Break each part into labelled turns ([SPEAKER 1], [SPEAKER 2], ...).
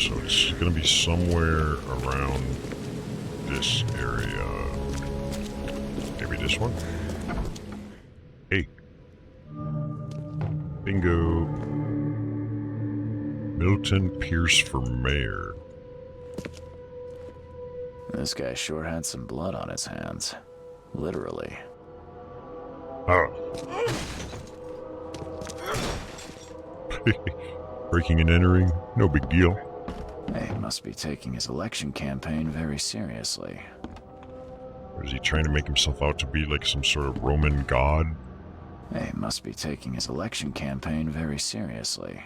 [SPEAKER 1] so it's gonna be somewhere around this area. Maybe this one? Hey. Bingo. Milton Pierce for mayor.
[SPEAKER 2] This guy sure had some blood on his hands. Literally.
[SPEAKER 1] Oh. Breaking and entering? No big deal.
[SPEAKER 2] He must be taking his election campaign very seriously.
[SPEAKER 1] Or is he trying to make himself out to be like some sort of Roman god?
[SPEAKER 2] He must be taking his election campaign very seriously.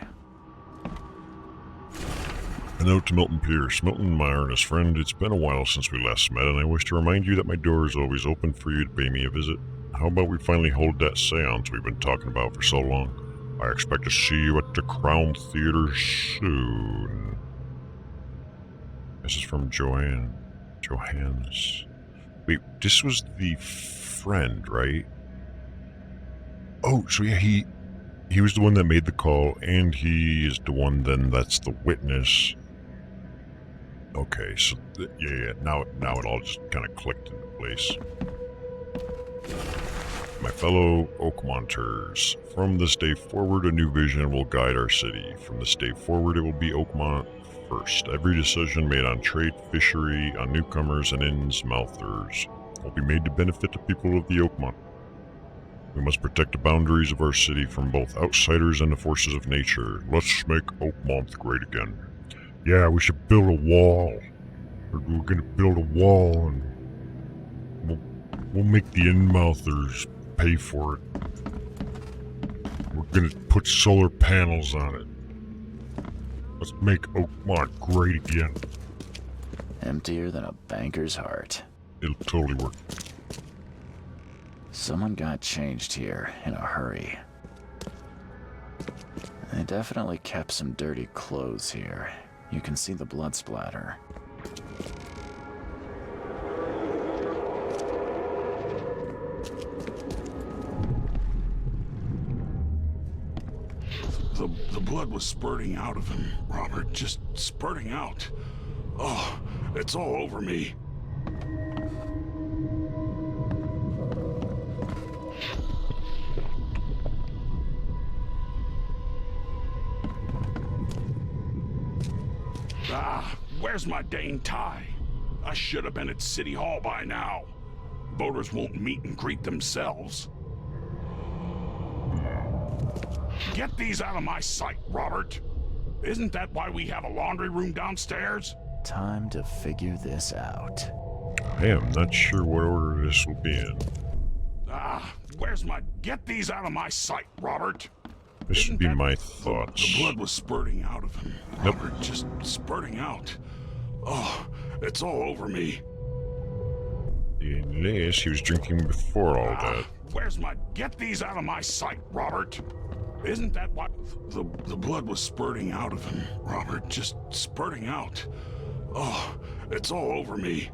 [SPEAKER 1] A note to Milton Pierce. Milton, my earnest friend, it's been a while since we last met, and I wish to remind you that my door is always open for you to pay me a visit. How about we finally hold that seance we've been talking about for so long? I expect to see you at the Crown Theater soon. This is from Johannes. Wait, this was the friend, right? Oh, so yeah, he was the one that made the call, and he is the one then that's the witness. Okay, so yeah, now it all just kind of clicked into place. My fellow Oakmonters, from this day forward, a new vision will guide our city. From this day forward, it will be Oakmont first. Every decision made on trade, fishery, on newcomers and inns-mouthers will be made to benefit the people of the Oakmont. We must protect the boundaries of our city from both outsiders and the forces of nature. Let's make Oakmont great again. Yeah, we should build a wall. We're gonna build a wall and we'll make the in-mouthers pay for it. We're gonna put solar panels on it. Let's make Oakmont great again.
[SPEAKER 2] Emptier than a banker's heart.
[SPEAKER 1] It'll totally work.
[SPEAKER 2] Someone got changed here in a hurry. They definitely kept some dirty clothes here. You can see the blood splatter.
[SPEAKER 3] The blood was spurting out of him, Robert. Just spurting out. Oh, it's all over me. Ah, where's my dang tie? I should have been at City Hall by now. Voters won't meet and greet themselves. Get these out of my sight, Robert. Isn't that why we have a laundry room downstairs?
[SPEAKER 2] Time to figure this out.
[SPEAKER 1] I am not sure what order this will be in.
[SPEAKER 3] Ah, where's my... Get these out of my sight, Robert.
[SPEAKER 1] This would be my thoughts.
[SPEAKER 3] The blood was spurting out of him,
[SPEAKER 1] Nope.
[SPEAKER 3] Robert. Just spurting out. Oh, it's all over me.
[SPEAKER 1] Unless he was drinking before all that.
[SPEAKER 3] Where's my... Get these out of my sight, Robert. Isn't that what... The blood was spurting out of him, Robert. Just spurting out. Oh, it's all over me.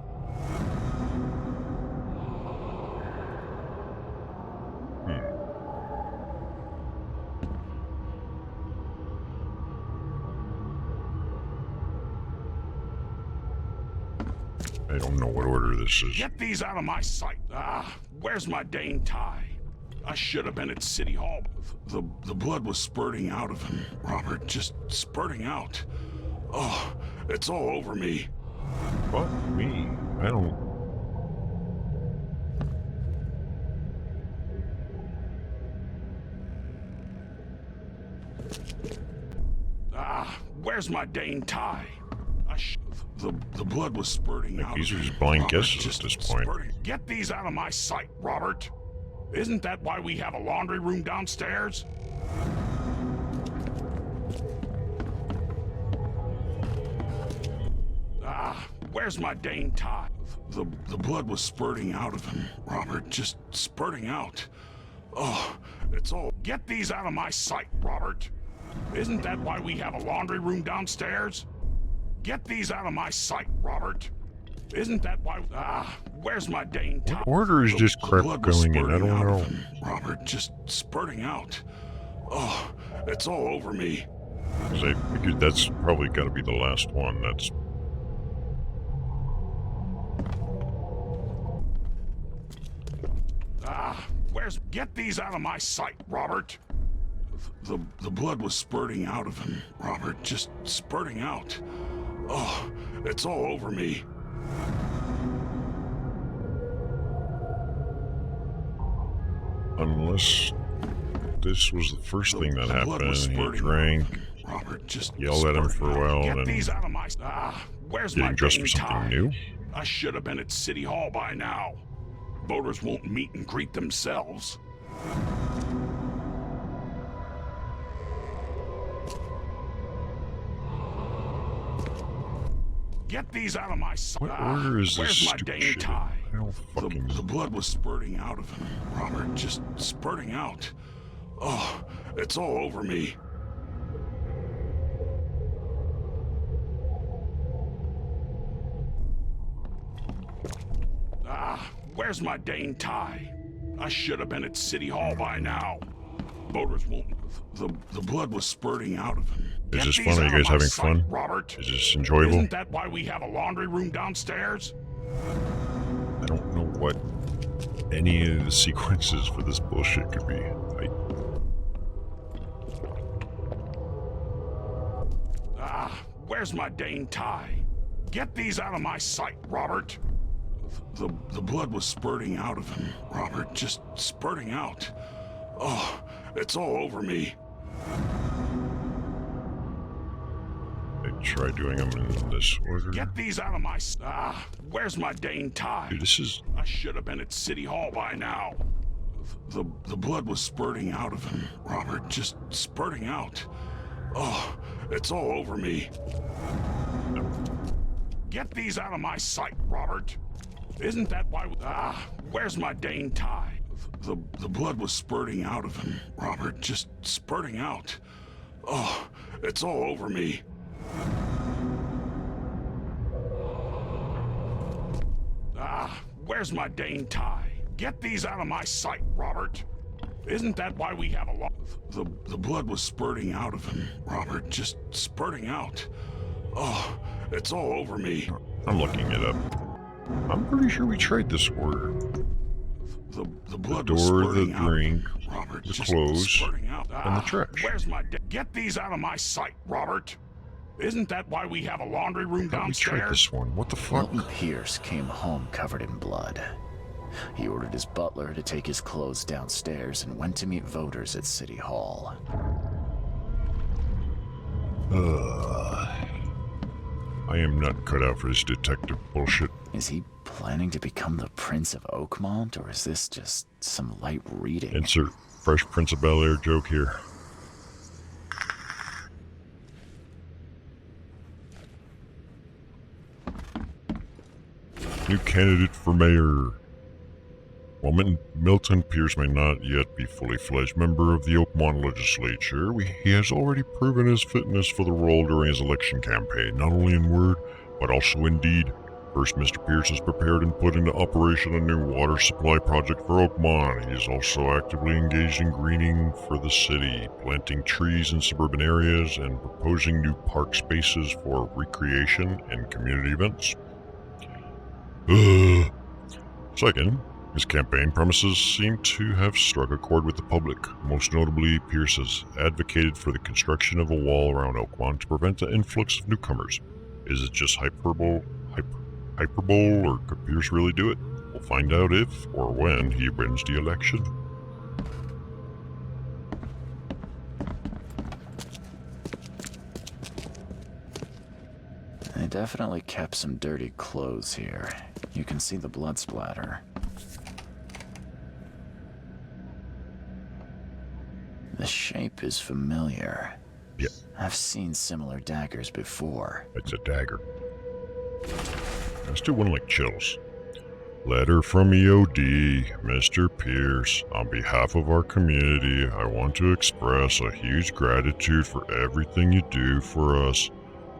[SPEAKER 1] I don't know what order this is.
[SPEAKER 3] Get these out of my sight. Ah, where's my dang tie? I should have been at City Hall. The blood was spurting out of him, Robert. Just spurting out. Oh, it's all over me.
[SPEAKER 1] What? Me? I don't...
[SPEAKER 3] Ah, where's my dang tie? The blood was spurting out.
[SPEAKER 1] These
[SPEAKER 3] of
[SPEAKER 1] are
[SPEAKER 3] him,
[SPEAKER 1] just blind
[SPEAKER 3] Robert.
[SPEAKER 1] guesses
[SPEAKER 3] Just
[SPEAKER 1] at this point.
[SPEAKER 3] Get these out of my sight, Robert. Isn't that why we have a laundry room downstairs? Ah, where's my dang tie? The blood was spurting out of him, Robert. Just spurting out. Oh, it's all... Get these out of my sight, Robert. Isn't that why we have a laundry room downstairs? Get these out of my sight, Robert. Isn't that why... Ah, where's my dang tie?
[SPEAKER 1] What order is this crap going in? I don't know.
[SPEAKER 3] Robert, just spurting out. Oh, it's all over me.
[SPEAKER 1] Because I figured that's probably got to be the last one. That's...
[SPEAKER 3] Get these out of my sight, Robert. The blood was spurting out of him, Robert. Just spurting out. Oh, it's all over me.
[SPEAKER 1] Unless this was the first thing that happened. He drank,
[SPEAKER 3] Robert, just
[SPEAKER 1] yelled at him for a while,
[SPEAKER 3] Get
[SPEAKER 1] and
[SPEAKER 3] these out of my... where's my
[SPEAKER 1] getting dressed for
[SPEAKER 3] dang
[SPEAKER 1] something
[SPEAKER 3] tie?
[SPEAKER 1] new.
[SPEAKER 3] I should have been at City Hall by now. Voters won't meet and greet themselves. Get these out of my sight.
[SPEAKER 1] What order is this
[SPEAKER 3] Where's my
[SPEAKER 1] stupid
[SPEAKER 3] dang
[SPEAKER 1] shit?
[SPEAKER 3] tie?
[SPEAKER 1] I don't fucking...
[SPEAKER 3] The blood was spurting out of him, Robert. Just spurting out. Oh, it's all over me. Where's my dang tie? I should have been at City Hall by now. Voters won't... The blood was spurting out of him.
[SPEAKER 1] Is this
[SPEAKER 3] Get
[SPEAKER 1] fun?
[SPEAKER 3] these
[SPEAKER 1] Are you
[SPEAKER 3] out of
[SPEAKER 1] guys
[SPEAKER 3] my
[SPEAKER 1] having
[SPEAKER 3] sight,
[SPEAKER 1] fun?
[SPEAKER 3] Robert?
[SPEAKER 1] Is this enjoyable?
[SPEAKER 3] Isn't that why we have a laundry room downstairs?
[SPEAKER 1] I don't know what any of the sequences for this bullshit could be.
[SPEAKER 3] Where's my dang tie? Get these out of my sight, Robert. The blood was spurting out of him, Robert. Just spurting out. Oh, it's all over me.
[SPEAKER 1] I tried doing them in this order.
[SPEAKER 3] Get these out of my... where's my dang tie?
[SPEAKER 1] Dude, this is...
[SPEAKER 3] I should have been at City Hall by now. The blood was spurting out of him, Robert. Just spurting out. Oh, it's all over me. Get these out of my sight, Robert. Isn't that why... where's my dang tie? The blood was spurting out of him, Robert. Just spurting out. Oh, it's all over me. Where's my dang tie? Get these out of my sight, Robert. Isn't that why we have a lot... The blood was spurting out of him, Robert. Just spurting out. Oh, it's all over me.
[SPEAKER 1] I'm looking it up. I'm pretty sure we tried this order.
[SPEAKER 3] The blood
[SPEAKER 1] The
[SPEAKER 3] was
[SPEAKER 1] door, the
[SPEAKER 3] spurting out,
[SPEAKER 1] drink,
[SPEAKER 3] Robert.
[SPEAKER 1] the
[SPEAKER 3] Just
[SPEAKER 1] clothes,
[SPEAKER 3] spurting out.
[SPEAKER 1] and the trash.
[SPEAKER 3] Where's my... Get these out of my sight, Robert. Isn't that why we have a laundry room
[SPEAKER 1] How we tried
[SPEAKER 3] downstairs?
[SPEAKER 1] this one? What the fuck?
[SPEAKER 2] Milton Pierce came home covered in blood. He ordered his butler to take his clothes downstairs and went to meet voters at City Hall.
[SPEAKER 1] I am not cut out for this detective bullshit.
[SPEAKER 2] Is he planning to become the Prince of Oakmont, or is this just some light reading?
[SPEAKER 1] Insert Fresh Prince of Bel-Air joke here. New candidate for mayor. While Milton Pierce may not yet be fully fledged member of the Oakmont legislature, he has already proven his fitness for the role during his election campaign, not only in word, but also in deed. First, Mr. Pierce has prepared and put into operation a new water supply project for Oakmont. He is also actively engaged in greening for the city, planting trees in suburban areas, and proposing new park spaces for recreation and community events. Second, his campaign promises seem to have struck a chord with the public. Most notably, Pierce has advocated for the construction of a wall around Oakmont to prevent the influx of newcomers. Is it just hyperbole, or could Pierce really do it? We'll find out if or when he wins the election.
[SPEAKER 2] They definitely kept some dirty clothes here. You can see the blood splatter. The shape is familiar.
[SPEAKER 1] Yeah.
[SPEAKER 2] I've seen similar daggers before.
[SPEAKER 1] It's a dagger. Let's do one like chills. Letter from EOD, Mr. Pierce. On behalf of our community, I want to express a huge gratitude for everything you do for us.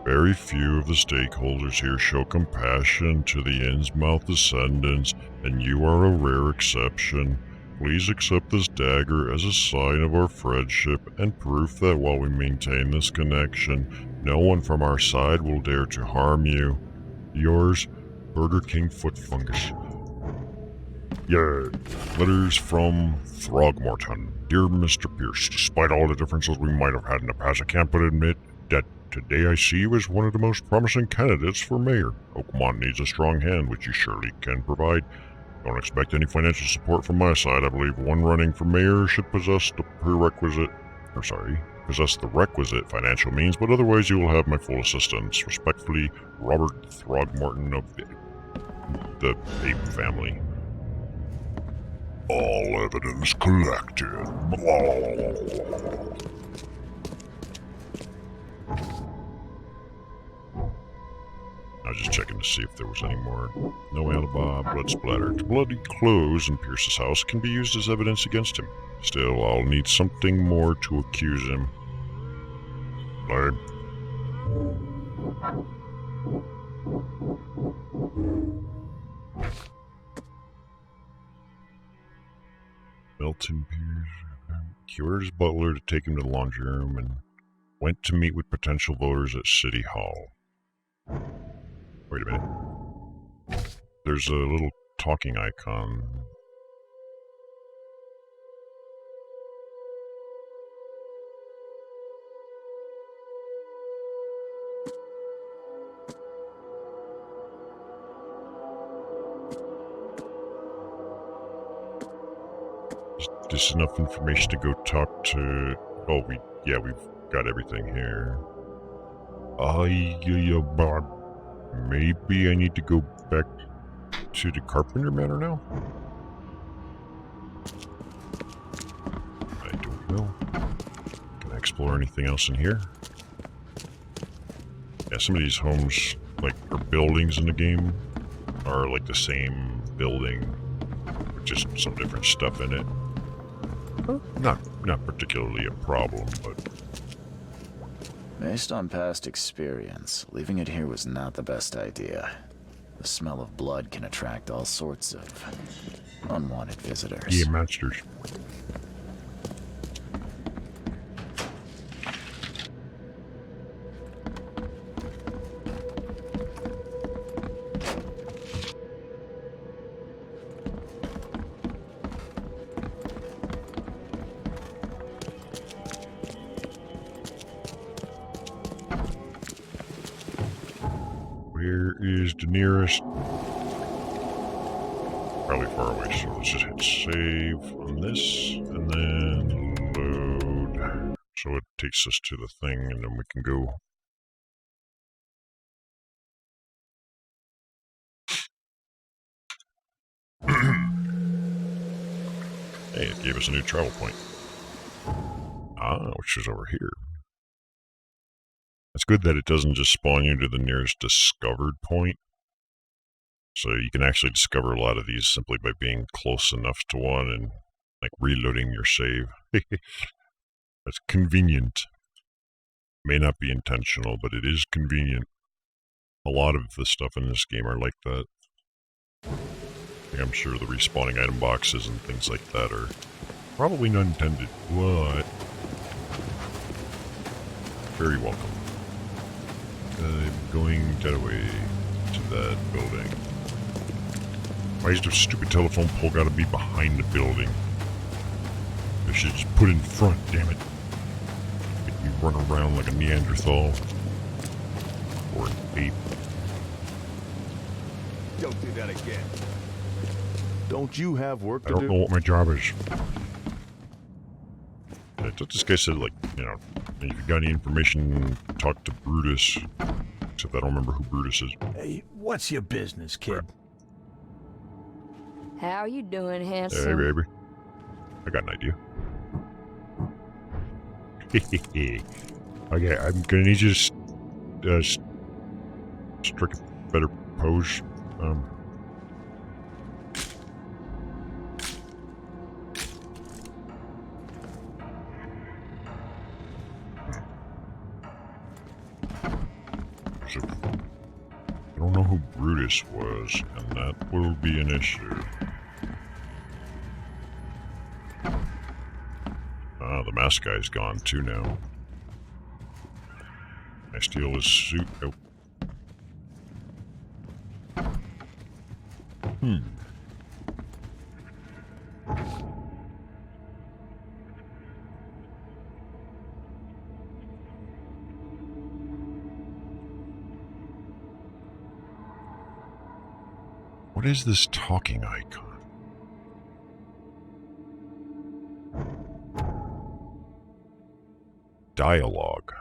[SPEAKER 1] Very few of the stakeholders here show compassion to the Innsmouth descendants, and you are a rare exception. Please accept this dagger as a sign of our friendship and proof that while we maintain this connection, no one from our side will dare to harm you. Yours, Burger King Foot Fungus. Yeah, letters from Throgmorton. Dear Mr. Pierce, despite all the differences we might have had in the past, I can't but admit that today I see you as one of the most promising candidates for mayor. Oakmont needs a strong hand, which you surely can provide. Don't expect any financial support from my side. I believe one running for mayor should possess the requisite financial means, but otherwise you will have my full assistance. Respectfully, Robert Throgmorton of the Ape family. All evidence collected. I was just checking to see if there was any more. No alibi, blood splattered. Bloody clothes in Pierce's house can be used as evidence against him. Still, I'll need something more to accuse him. Lame. Milton Pierce cured his butler to take him to the laundry room and went to meet with potential voters at City Hall. Wait a minute. There's a little talking icon. Is this enough information to go talk to... Oh, we've got everything here. Maybe I need to go back to the Carpenter Manor now? I don't know. Can I explore anything else in here? Yeah, some of these homes, or buildings in the game, are like the same building, with just some different stuff in it. Not particularly a problem, but...
[SPEAKER 2] Based on past experience, leaving it here was not the best idea. The smell of blood can attract all sorts of unwanted visitors.
[SPEAKER 1] Yeah, monsters. Where is the nearest? Probably far away, so let's just hit save on this, and then load. So it takes us to the thing, and then we can go. Hey, it gave us a new travel point. Which is over here. It's good that it doesn't just spawn you to the nearest discovered point. So you can actually discover a lot of these simply by being close enough to one and reloading your save. That's convenient. May not be intentional, but it is convenient. A lot of the stuff in this game are like that. I'm sure the respawning item boxes and things like that are probably not intended, but very welcome. I'm going that way to that building. Why is the stupid telephone pole gotta be behind the building? They should just put it in front, damn it. Make me run around like a Neanderthal. Or an ape.
[SPEAKER 4] Don't do that again. Don't you have work to do?
[SPEAKER 1] I don't know what my job is. I thought this guy said, if you got any information, talk to Brutus. Except I don't remember who Brutus is.
[SPEAKER 4] Hey, what's your business, kid?
[SPEAKER 5] How you doing, handsome?
[SPEAKER 1] Hey, baby. I got an idea. Okay, I'm gonna need you to strike a better pose. So, I don't know who Brutus was, and that will be an issue. Ah, the mask guy's gone too now. I steal his suit. Oh. What is this talking icon? Dialogue.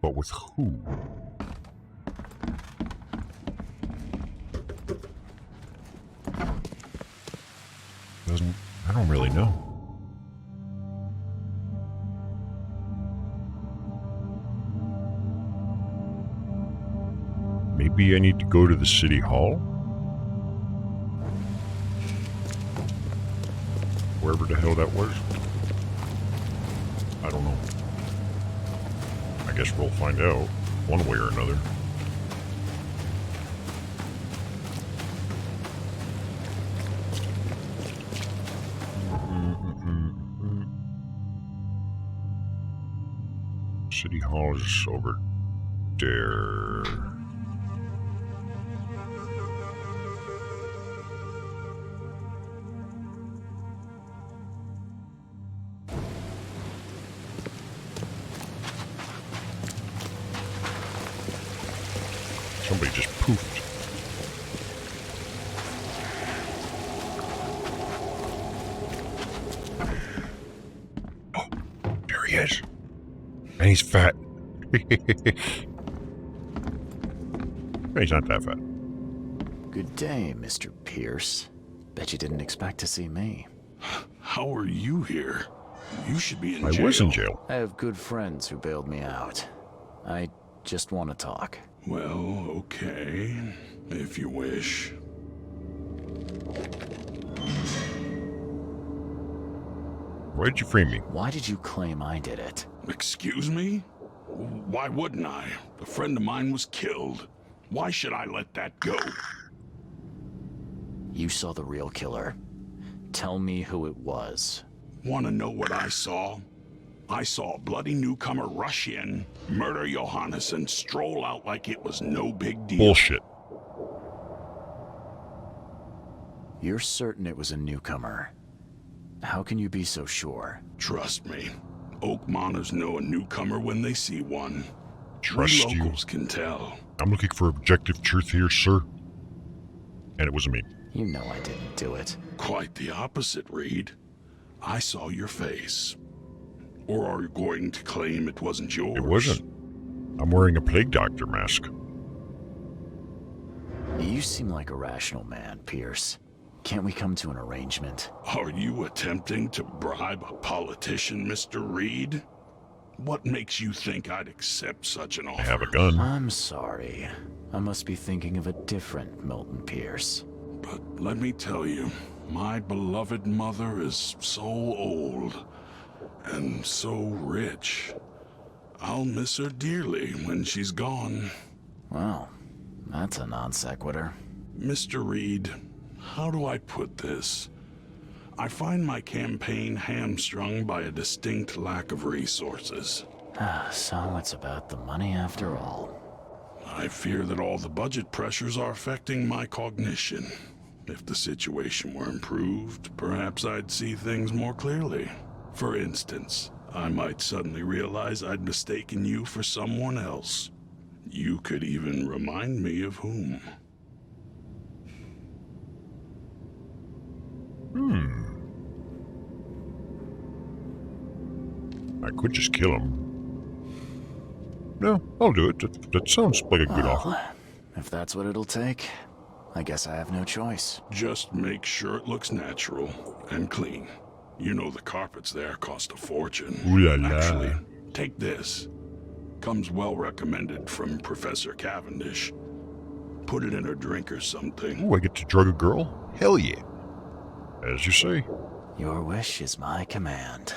[SPEAKER 1] But with who? I don't really know. Maybe I need to go to the city hall? Wherever the hell that was. I don't know. I guess we'll find out, one way or another. City Hall is over there. Somebody just poofed. Oh, there he is. And he's fat. He's not that fat.
[SPEAKER 2] Good day, Mr. Pierce. Bet you didn't expect to see me.
[SPEAKER 3] How are you here? You should be in jail.
[SPEAKER 1] I was in jail.
[SPEAKER 2] I have good friends who bailed me out. I just want to talk.
[SPEAKER 3] Well, okay, if you wish.
[SPEAKER 1] Why'd you free me?
[SPEAKER 2] Why did you claim I did it?
[SPEAKER 3] Excuse me? Why wouldn't I? A friend of mine was killed. Why should I let that go?
[SPEAKER 2] You saw the real killer. Tell me who it was.
[SPEAKER 3] Want to know what I saw? I saw a bloody newcomer rush in, murder Johannes, and stroll out like it was no big deal.
[SPEAKER 1] Bullshit.
[SPEAKER 2] You're certain it was a newcomer. How can you be so sure?
[SPEAKER 3] Trust me. Oakmoners know a newcomer when they see one.
[SPEAKER 1] Trust
[SPEAKER 3] We
[SPEAKER 1] you.
[SPEAKER 3] locals can tell.
[SPEAKER 1] I'm looking for objective truth here, sir. And it wasn't me.
[SPEAKER 2] You know I didn't do it.
[SPEAKER 3] Quite the opposite, Reed. I saw your face. Or are you going to claim it wasn't yours?
[SPEAKER 1] It wasn't. I'm wearing a plague doctor mask.
[SPEAKER 2] You seem like a rational man, Pierce. Can't we come to an arrangement?
[SPEAKER 3] Are you attempting to bribe a politician, Mr. Reed? What makes you think I'd accept such an offer?
[SPEAKER 1] I have a gun.
[SPEAKER 2] I'm sorry. I must be thinking of a different Milton Pierce.
[SPEAKER 3] But let me tell you, my beloved mother is so old and so rich. I'll miss her dearly when she's gone.
[SPEAKER 2] Well, that's a non sequitur.
[SPEAKER 3] Mr. Reed, how do I put this? I find my campaign hamstrung by a distinct lack of resources.
[SPEAKER 2] So it's about the money after all.
[SPEAKER 3] I fear that all the budget pressures are affecting my cognition. If the situation were improved, perhaps I'd see things more clearly. For instance, I might suddenly realize I'd mistaken you for someone else. You could even remind me of whom.
[SPEAKER 1] I could just kill him. No, I'll do it. That sounds like a good offer.
[SPEAKER 2] If that's what it'll take, I guess I have no choice.
[SPEAKER 3] Just make sure it looks natural and clean. You know the carpets there cost a fortune.
[SPEAKER 1] Ooh la la.
[SPEAKER 3] Actually, take this. Comes well recommended from Professor Cavendish. Put it in her drink or something.
[SPEAKER 1] Ooh, I get to drug a girl? Hell yeah. As you say.
[SPEAKER 2] Your wish is my command.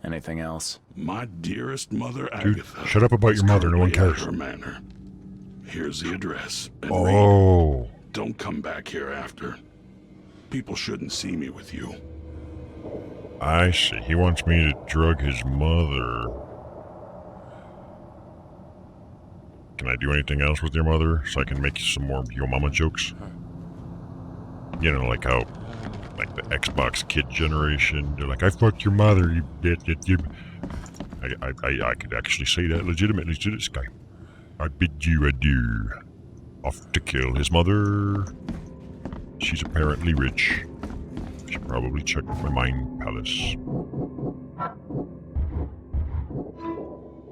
[SPEAKER 2] Anything else?
[SPEAKER 3] My dearest mother,
[SPEAKER 1] Dude,
[SPEAKER 3] Agatha.
[SPEAKER 1] shut up about
[SPEAKER 3] is
[SPEAKER 1] your mother, no one
[SPEAKER 3] currently at
[SPEAKER 1] cares.
[SPEAKER 3] Her manor. Here's the address. And
[SPEAKER 1] Oh.
[SPEAKER 3] Reed, don't come back here after. People shouldn't see me with you.
[SPEAKER 1] I see. He wants me to drug his mother. Can I do anything else with your mother so I can make you some more yo mama jokes? You know, like how, like the Xbox kid generation, they're like, I fucked your mother, you bitch. I could actually say that legitimately to this guy. I bid you adieu. Off to kill his mother. She's apparently rich. Should probably check my mind palace.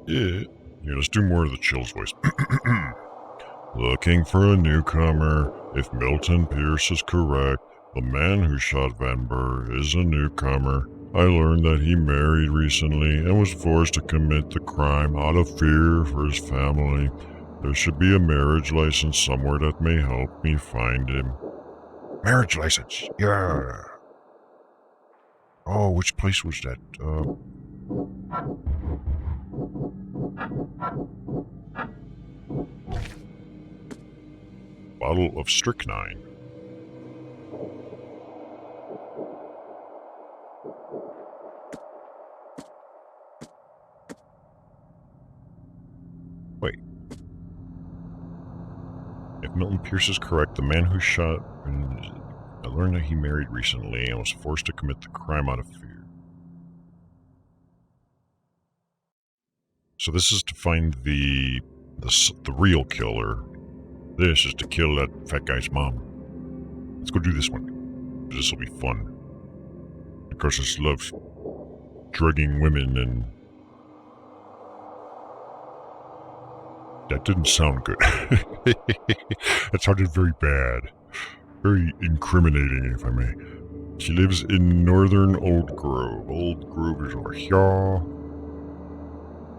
[SPEAKER 1] Yeah, let's do more of the Chill's voice. Looking for a newcomer. If Milton Pierce is correct, the man who shot Van Burr is a newcomer. I learned that he married recently and was forced to commit the crime out of fear for his family. There should be a marriage license somewhere that may help me find him. Marriage license, yeah. Oh, which place was that? Bottle of strychnine. Wait. If Milton Pierce is correct, the man who shot... I learned that he married recently and was forced to commit the crime out of fear. So this is to find the real killer. This is to kill that fat guy's mom. Let's go do this one. This will be fun. Of course, I just love drugging women and... That didn't sound good. That sounded very bad. Very incriminating, if I may. She lives in northern Old Grove. Old Grove is over here.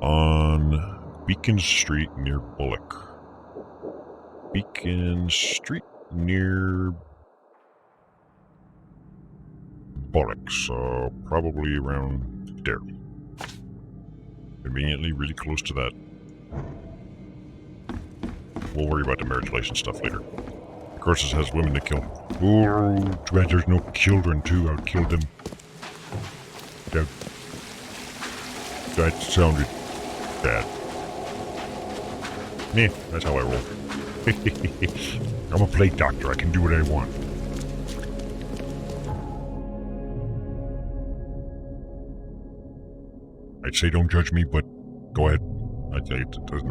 [SPEAKER 1] On Beacon Street near Bullock. Beacon Street near Bullock, so probably around there. Conveniently really close to that. We'll worry about the marriage license stuff later. Of course, it has women to kill. Oh, too bad there's no children, too. I would kill them. That sounded bad. Yeah, that's how I roll. I'm a plague doctor. I can do what I want. I'd say don't judge me, but go ahead. I'd say it doesn't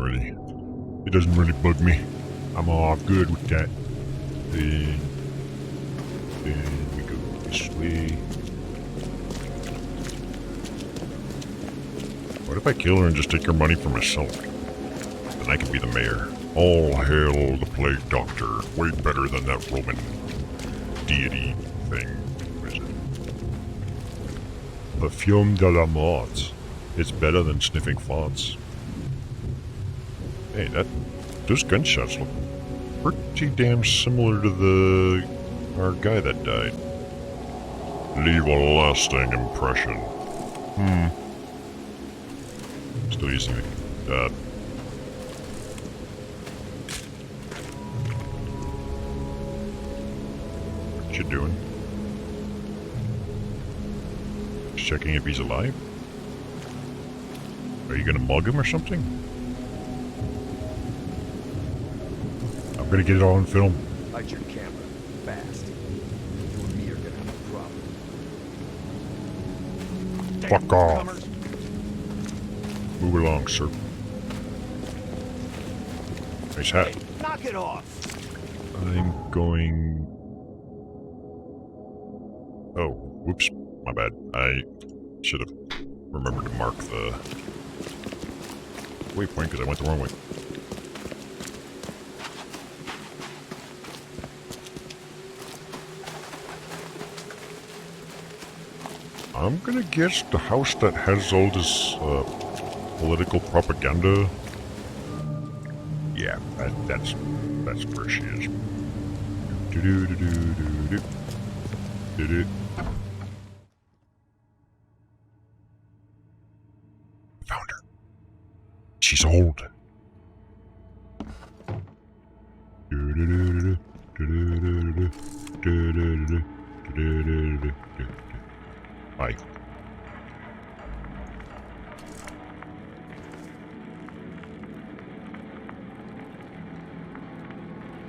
[SPEAKER 1] really bug me. I'm all good with that. Then we go this way. What if I kill her and just take her money for myself? Then I can be the mayor. All hail the plague doctor. Way better than that Roman deity thing. What is it? Parfum de la mort. It's better than sniffing farts. Hey, those gunshots look pretty damn similar to our guy that died. Leave a lasting impression. Still using it. What you doing? Just checking if he's alive? Are you gonna mug him or something? I'm gonna get it all on film.
[SPEAKER 4] Light your camera. Fast. You and me are gonna have a problem.
[SPEAKER 1] Fuck off. Move along, sir. Nice hat.
[SPEAKER 4] Hey, knock it off!
[SPEAKER 1] I'm going... Oh, whoops. My bad. I should have remembered to mark the waypoint because I went the wrong way. I'm gonna guess the house that has all this political propaganda. Yeah, that's where she is. Found her. She's old. Bye.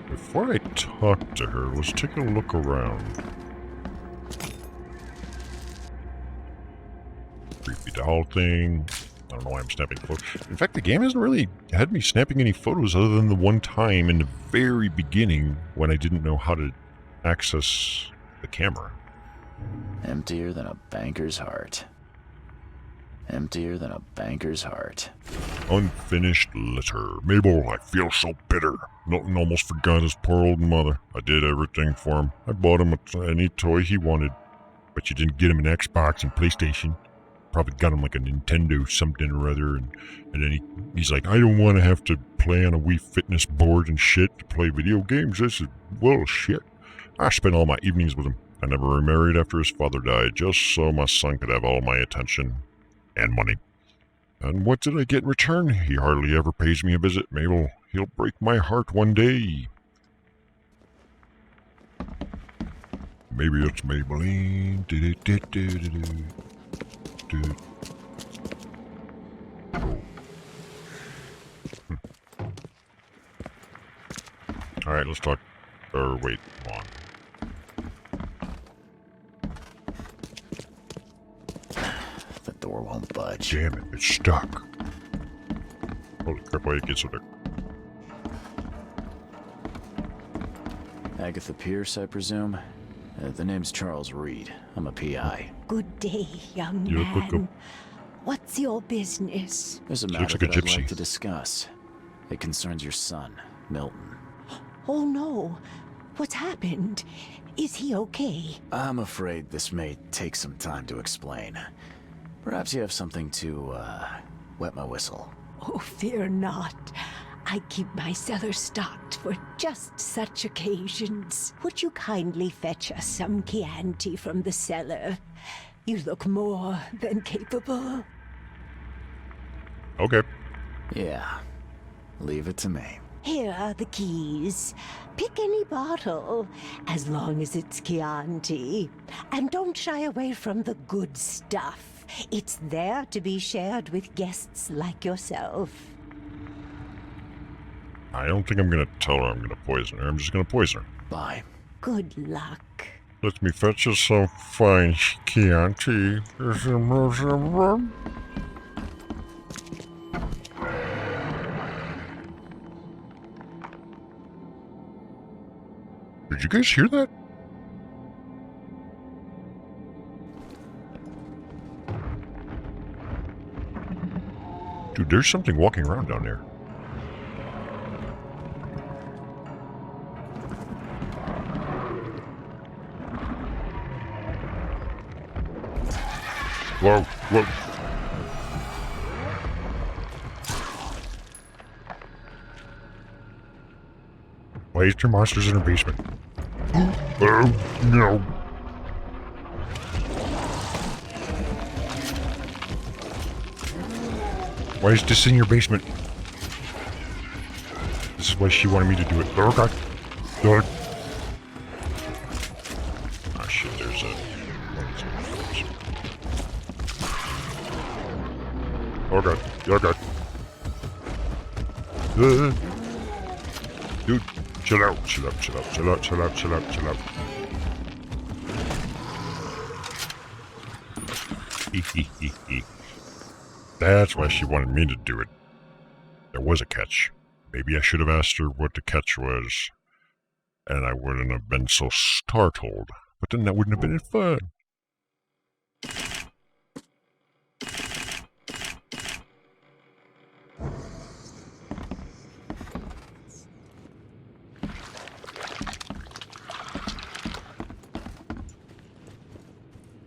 [SPEAKER 1] Before I talk to her, let's take a look around. Creepy doll thing. I don't know why I'm snapping photos. In fact, the game hasn't really had me snapping any photos other than the one time in the very beginning when I didn't know how to access the camera.
[SPEAKER 2] Emptier than a banker's heart. Emptier than a banker's heart.
[SPEAKER 1] Unfinished letter. Mabel, I feel so bitter. Milton almost forgot his poor old mother. I did everything for him. I bought him any toy he wanted. But you didn't get him an Xbox and PlayStation. Probably got him like a Nintendo something or other. And then he's like, I don't want to have to play on a Wii Fitness board and shit to play video games. This is, well, shit. I spent all my evenings with him. I never remarried after his father died, just so my son could have all my attention and money. And what did I get in return? He hardly ever pays me a visit, Mabel. He'll break my heart one day. Maybe it's Maybelline. Oh. Alright, let's talk. Or wait, hold on.
[SPEAKER 2] The door won't budge.
[SPEAKER 1] Damn it, it's stuck. Holy crap, why did it get so dark?
[SPEAKER 2] Agatha Pierce, I presume? The name's Charles Reed. I'm a PI.
[SPEAKER 5] Good day, young
[SPEAKER 1] You look like
[SPEAKER 5] man. What's your business?
[SPEAKER 2] There's a
[SPEAKER 1] She
[SPEAKER 2] matter
[SPEAKER 1] looks like a
[SPEAKER 2] that I'd
[SPEAKER 1] gypsy.
[SPEAKER 2] like to discuss. It concerns your son, Milton.
[SPEAKER 5] Oh no. What's happened? Is he okay?
[SPEAKER 2] I'm afraid this may take some time to explain. Perhaps you have something to, wet my whistle.
[SPEAKER 5] Oh, fear not. I keep my cellar stocked for just such occasions. Would you kindly fetch us some Chianti from the cellar? You look more than capable.
[SPEAKER 1] Okay.
[SPEAKER 2] Yeah. Leave it to me.
[SPEAKER 5] Here are the keys. Pick any bottle, as long as it's Chianti. And don't shy away from the good stuff. It's there to be shared with guests like yourself.
[SPEAKER 1] I don't think I'm gonna tell her I'm gonna poison her. I'm just gonna poison her.
[SPEAKER 2] Bye.
[SPEAKER 5] Good luck.
[SPEAKER 1] Let me fetch you some fine Chianti. Did you guys hear that? Dude, there's something walking around down there. Whoa, whoa. Why is there monsters in her basement? Oh, no. Why is this in your basement? This is why she wanted me to do it. Oh, God. God. Ah, shit, there's a... Oh, God. Oh, God. Dude, chill out, chill out, chill out, chill out, chill out, chill out, chill out. That's why she wanted me to do it. There was a catch. Maybe I should have asked her what the catch was, and I wouldn't have been so startled. But then that wouldn't have been fun.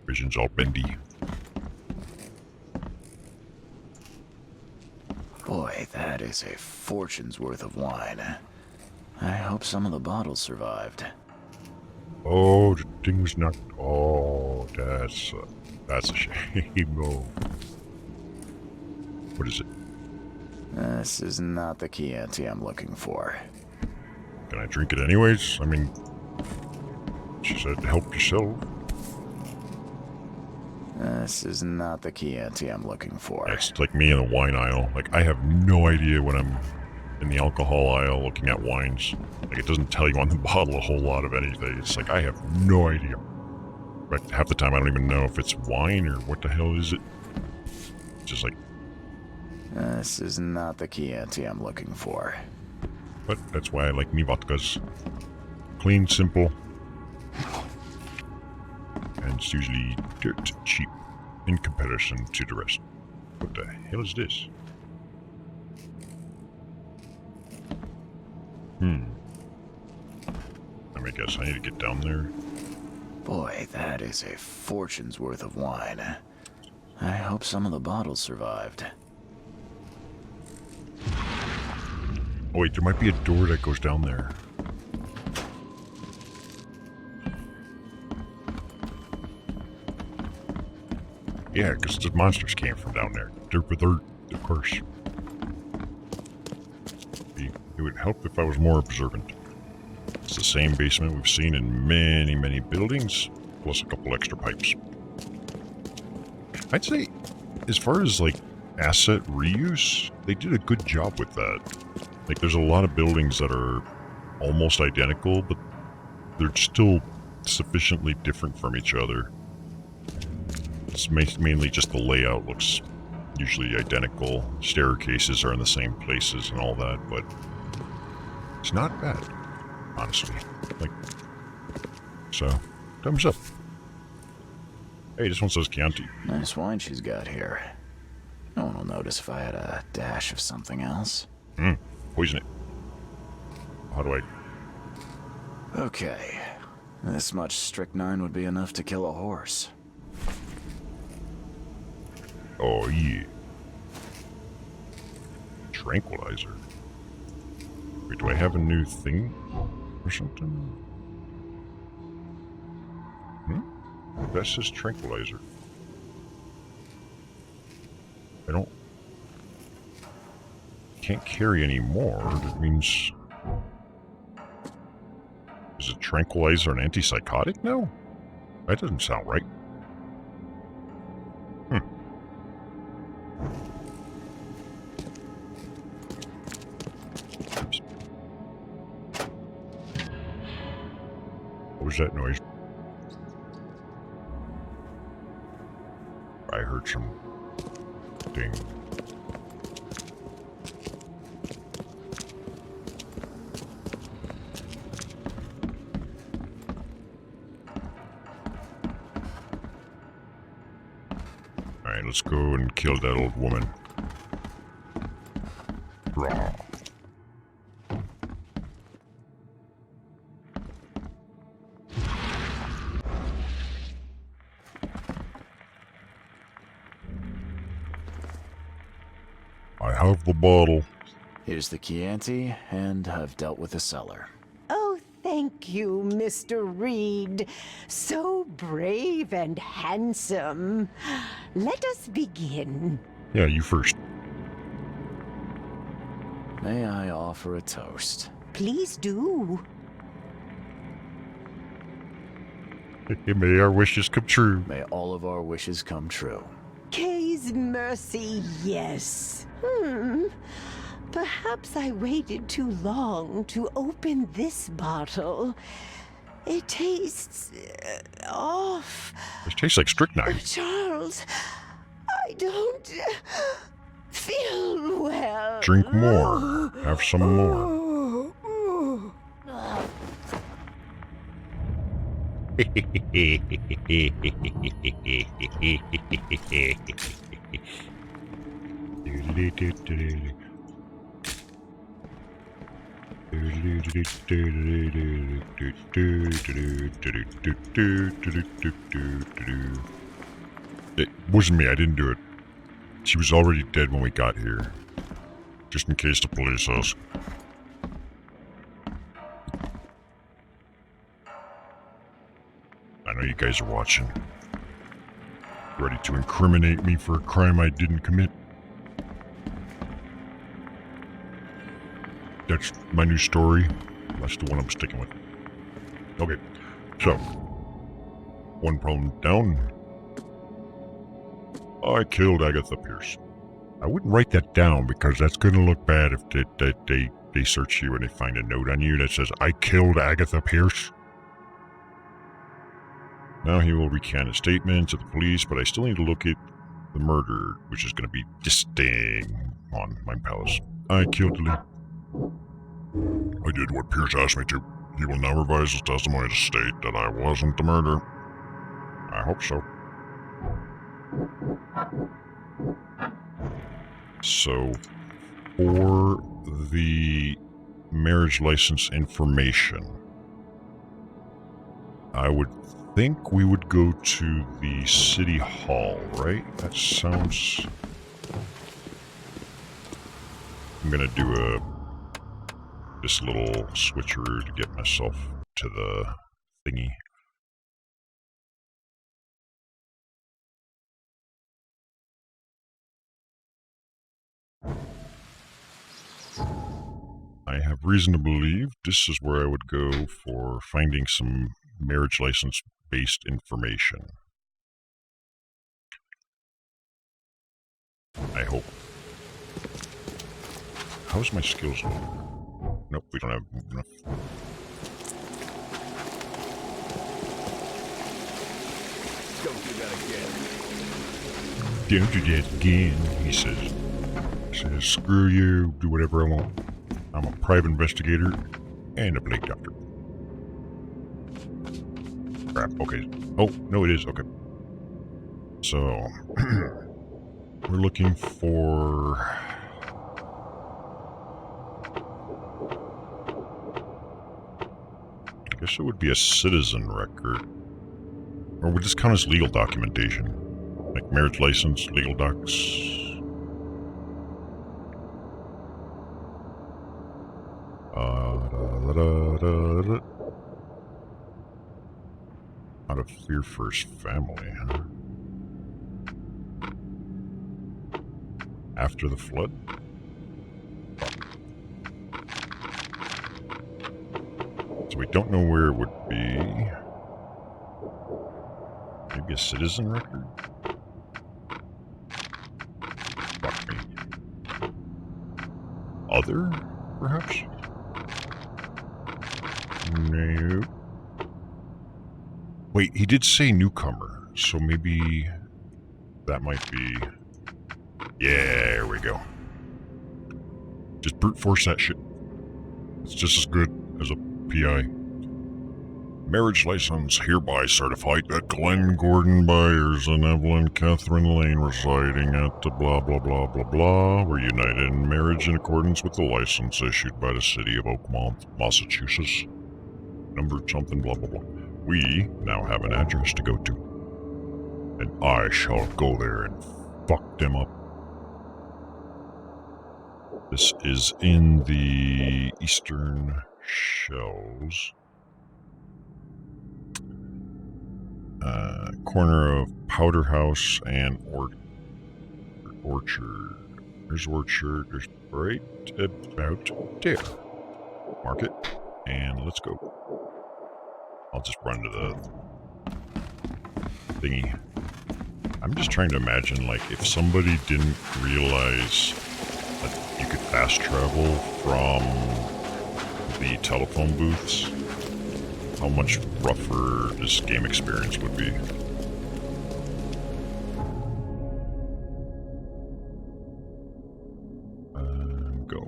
[SPEAKER 1] Vision's all bendy.
[SPEAKER 2] Boy, that is a fortune's worth of wine. I hope some of the bottles survived.
[SPEAKER 1] Oh, the thing was not... Oh, that's a shame. Oh. What is it?
[SPEAKER 2] This is not the Chianti I'm looking for.
[SPEAKER 1] Can I drink it anyways? I mean, She said, help yourself.
[SPEAKER 2] This is not the Chianti I'm looking for.
[SPEAKER 1] It's like me in the wine aisle. Like, I have no idea when I'm in the alcohol aisle looking at wines. Like, it doesn't tell you on the bottle a whole lot of anything. It's like, I have no idea. But half the time, I don't even know if it's wine or what the hell is it. It's just like...
[SPEAKER 2] This is not the Chianti I'm looking for.
[SPEAKER 1] But that's why I like me vodkas. Clean, simple. And it's usually dirt cheap in comparison to the rest. What the hell is this? Let me guess, I need to get down there.
[SPEAKER 2] Boy, that is a fortune's worth of wine. I hope some of the bottles survived.
[SPEAKER 1] Oh wait, there might be a door that goes down there. Yeah, because the monsters came from down there. They're, of course. It would help if I was more observant. It's the same basement we've seen in many, many buildings, plus a couple extra pipes. I'd say, as far as like asset reuse, they did a good job with that. Like, there's a lot of buildings that are almost identical, but they're still sufficiently different from each other. It's mainly just the layout looks usually identical. Staircases are in the same places and all that, but it's not bad, honestly. Like, so, thumbs up. Hey, this one says Chianti.
[SPEAKER 2] Nice wine she's got here. No one will notice if I had a dash of something else.
[SPEAKER 1] Poison it. How do I...
[SPEAKER 2] Okay. This much strychnine would be enough to kill a horse.
[SPEAKER 1] Oh, yeah. Tranquilizer. Wait, do I have a new thing? Or something? That says tranquilizer. I don't... Can't carry any more. That means... Is a tranquilizer an antipsychotic now? That doesn't sound right. Oops. What was that noise? I heard some ding. Alright, let's go and kill that old woman. Raw. I have the bottle.
[SPEAKER 2] Here's the Chianti, and I've dealt with the cellar.
[SPEAKER 5] Oh, thank you, Mr. Reed. So brave and handsome. Let us begin.
[SPEAKER 1] Yeah, you first.
[SPEAKER 2] May I offer a toast?
[SPEAKER 5] Please do.
[SPEAKER 1] May our wishes come true.
[SPEAKER 2] May all of our wishes come true.
[SPEAKER 5] Kay's mercy, yes. Perhaps I waited too long to open this bottle. It tastes off.
[SPEAKER 1] It tastes like strychnine.
[SPEAKER 5] Charles, I don't feel well.
[SPEAKER 1] Drink more. Have some more. It wasn't me, I didn't do it. She was already dead when we got here. Just in case the police ask. I know you guys are watching. Ready to incriminate me for a crime I didn't commit. That's my new story. That's the one I'm sticking with. Okay. So, one problem down. I killed Agatha Pierce. I wouldn't write that down because that's going to look bad if they search you and they find a note on you that says, I killed Agatha Pierce. Now he will recant his statement to the police, but I still need to look at the murder, which is going to be this thing on my palace. I killed Lee. I did what Pierce asked me to. He will now revise his testimony to state that I wasn't the murderer. I hope so. So, for the marriage license information, I would think we would go to the city hall, right? That sounds... I'm gonna do this little switcheroo to get myself to the thingy. I have reason to believe this is where I would go for finding some marriage license based information. I hope. How's my skills look? Nope, we don't have enough.
[SPEAKER 4] Don't do that again.
[SPEAKER 1] Don't do that again, he says. Says, screw you, do whatever I want. I'm a private investigator and a plague doctor. Crap, okay. Oh, no it is, okay. So, we're looking for... I guess it would be a citizen record. Or would this count as legal documentation? Like marriage license, legal docs? Out of fear for his family, huh? After the flood? So we don't know where it would be. Maybe a citizen record? Fuck me. Other, perhaps? No. Wait, he did say newcomer, so maybe that might be... Yeah, there we go. Just brute force that shit. It's just as good as a PI. Marriage license hereby certified that Glenn Gordon Byers and Evelyn Catherine Lane residing at the blah blah blah blah blah were united in marriage in accordance with the license issued by the city of Oakmont, Massachusetts. Number something blah blah blah. We now have an address to go to. And I shall go there and fuck them up. This is in the Eastern Shells. Corner of Powder House and Orchard. There's Orchard. There's right about there. Mark it. And let's go. I'll just run to the thingy. I'm just trying to imagine, like, if somebody didn't realize that you could fast travel from the telephone booths, how much rougher this game experience would be. Go.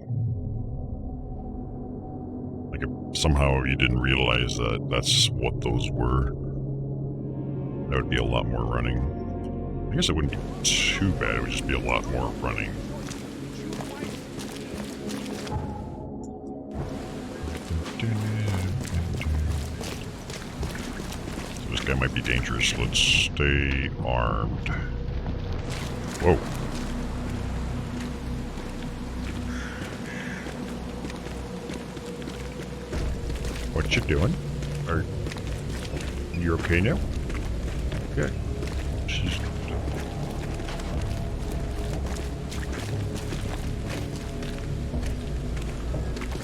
[SPEAKER 1] Like, if somehow you didn't realize that that's what those were, that would be a lot more running. I guess it wouldn't be too bad, it would just be a lot more running. So this guy might be dangerous. Let's stay armed. Whoa. What you doing? Are you okay now? Okay. She's...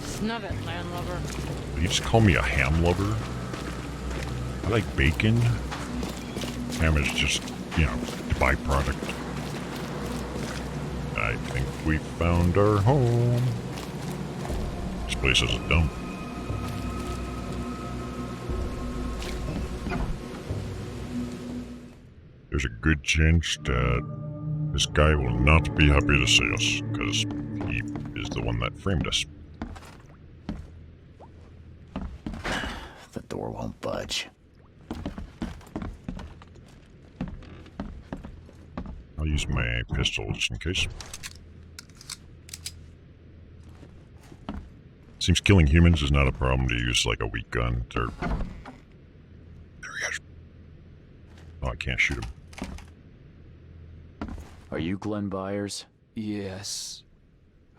[SPEAKER 6] Snub it, landlubber.
[SPEAKER 1] Did you just call me a ham lover? I like bacon. Ham is just, you know, the byproduct. I think we found our home. This place is a dump. There's a good chance that this guy will not be happy to see us, because he is the one that framed us.
[SPEAKER 2] The door won't budge.
[SPEAKER 1] I'll use my pistol just in case. Seems killing humans is not a problem to use like a weak gun. There he is. Oh, I can't shoot him.
[SPEAKER 2] Are you Glenn Byers?
[SPEAKER 6] Yes.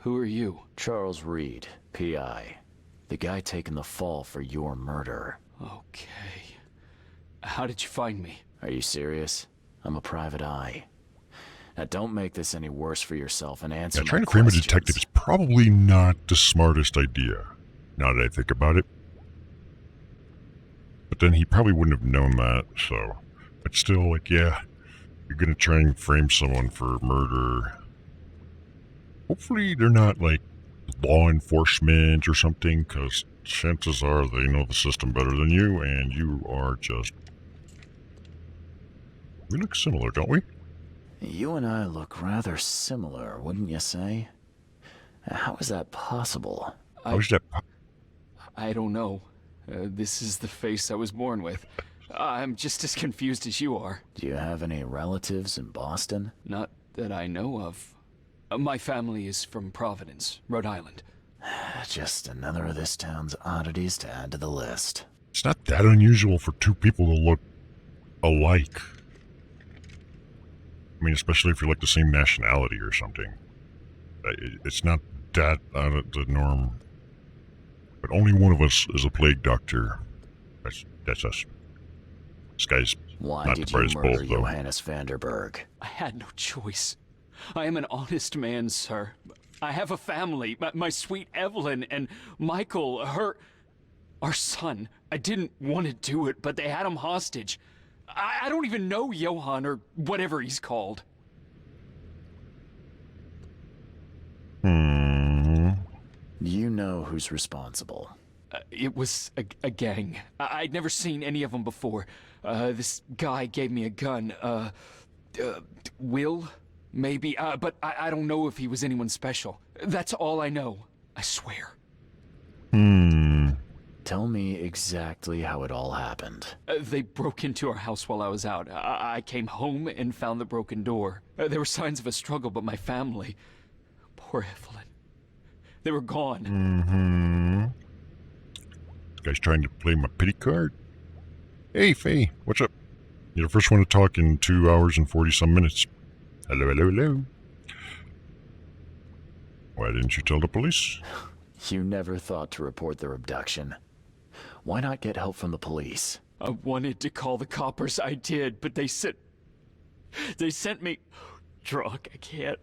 [SPEAKER 6] Who are you?
[SPEAKER 2] Charles Reed, P.I. The guy taking the fall for your murder.
[SPEAKER 6] Okay. How did you find me?
[SPEAKER 2] Are you serious? I'm a private eye. Now don't make this any worse for yourself and answer
[SPEAKER 1] Yeah,
[SPEAKER 2] my
[SPEAKER 1] trying to frame a
[SPEAKER 2] questions.
[SPEAKER 1] detective is probably not the smartest idea, now that I think about it. But then he probably wouldn't have known that, so... But still, like, yeah, you're gonna try and frame someone for murder. Hopefully they're not, like, law enforcement or something, because chances are they know the system better than you, and you are just... We look similar, don't we?
[SPEAKER 2] You and I look rather similar, wouldn't you say? How is that possible?
[SPEAKER 1] How's that...
[SPEAKER 6] I don't know. This is the face I was born with. I'm just as confused as you are.
[SPEAKER 2] Do you have any relatives in Boston?
[SPEAKER 6] Not that I know of. My family is from Providence, Rhode Island.
[SPEAKER 2] Just another of this town's oddities to add to the list.
[SPEAKER 1] It's not that unusual for two people to look alike. I mean, especially if you're like the same nationality or something. It's not that out of the norm. But only one of us is a plague doctor. That's us. This guy's
[SPEAKER 2] Why
[SPEAKER 1] not
[SPEAKER 2] did
[SPEAKER 1] the
[SPEAKER 2] you
[SPEAKER 1] brightest
[SPEAKER 2] murder
[SPEAKER 1] bulb, though.
[SPEAKER 2] Johannes Vanderberg?
[SPEAKER 6] I had no choice. I am an honest man, sir. I have a family. My sweet Evelyn and Michael, our son. I didn't want to do it, but they had him hostage. I don't even know Johann or whatever he's called.
[SPEAKER 2] You know who's responsible.
[SPEAKER 6] It was a gang. I'd never seen any of them before. This guy gave me a gun. Will? Maybe. But I don't know if he was anyone special. That's all I know. I swear.
[SPEAKER 2] Tell me exactly how it all happened.
[SPEAKER 6] They broke into our house while I was out. I came home and found the broken door. There were signs of a struggle, but my family... Poor Evelyn. They were gone.
[SPEAKER 1] This guy's trying to play my pity card. Hey, Faye, what's up? You're the first one to talk in 2 hours and 40-some minutes. Hello, hello, hello. Why didn't you tell the police?
[SPEAKER 2] You never thought to report their abduction. Why not get help from the police?
[SPEAKER 6] I wanted to call the coppers. I did, but they sent me drunk. I can't.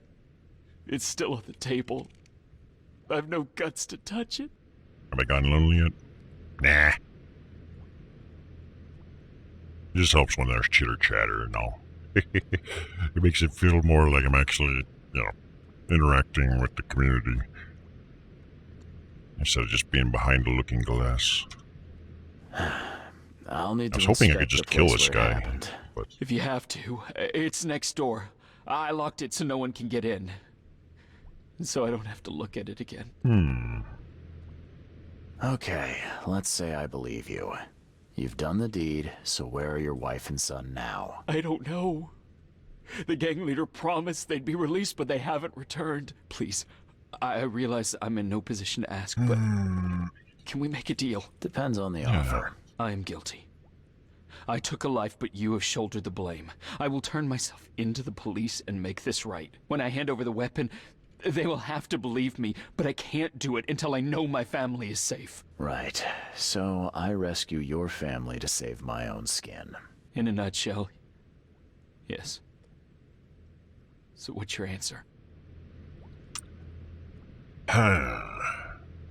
[SPEAKER 6] It's still on the table. I've no guts to touch it.
[SPEAKER 1] Have I gotten lonely yet? Nah. It just helps when there's chitter chatter and all. It makes it feel more like I'm actually, interacting with the community. Instead of just being behind a looking glass.
[SPEAKER 2] I'll need
[SPEAKER 1] I
[SPEAKER 2] to
[SPEAKER 1] was hoping I could
[SPEAKER 2] inspect
[SPEAKER 1] just
[SPEAKER 2] the
[SPEAKER 1] kill
[SPEAKER 2] place
[SPEAKER 1] this
[SPEAKER 2] where it
[SPEAKER 1] guy.
[SPEAKER 2] happened.
[SPEAKER 1] But
[SPEAKER 6] If you have to, it's next door. I locked it so no one can get in. So I don't have to look at it again.
[SPEAKER 2] Okay, let's say I believe you. You've done the deed, so where are your wife and son now?
[SPEAKER 6] I don't know. The gang leader promised they'd be released, but they haven't returned. Please, I realize I'm in no position to ask, but can we make a deal?
[SPEAKER 2] Depends on the offer.
[SPEAKER 6] I am guilty. I took a life, but you have shouldered the blame. I will turn myself into the police and make this right. When I hand over the weapon, they will have to believe me, but I can't do it until I know my family is safe.
[SPEAKER 2] Right. So I rescue your family to save my own skin.
[SPEAKER 6] In a nutshell, yes. So what's your answer?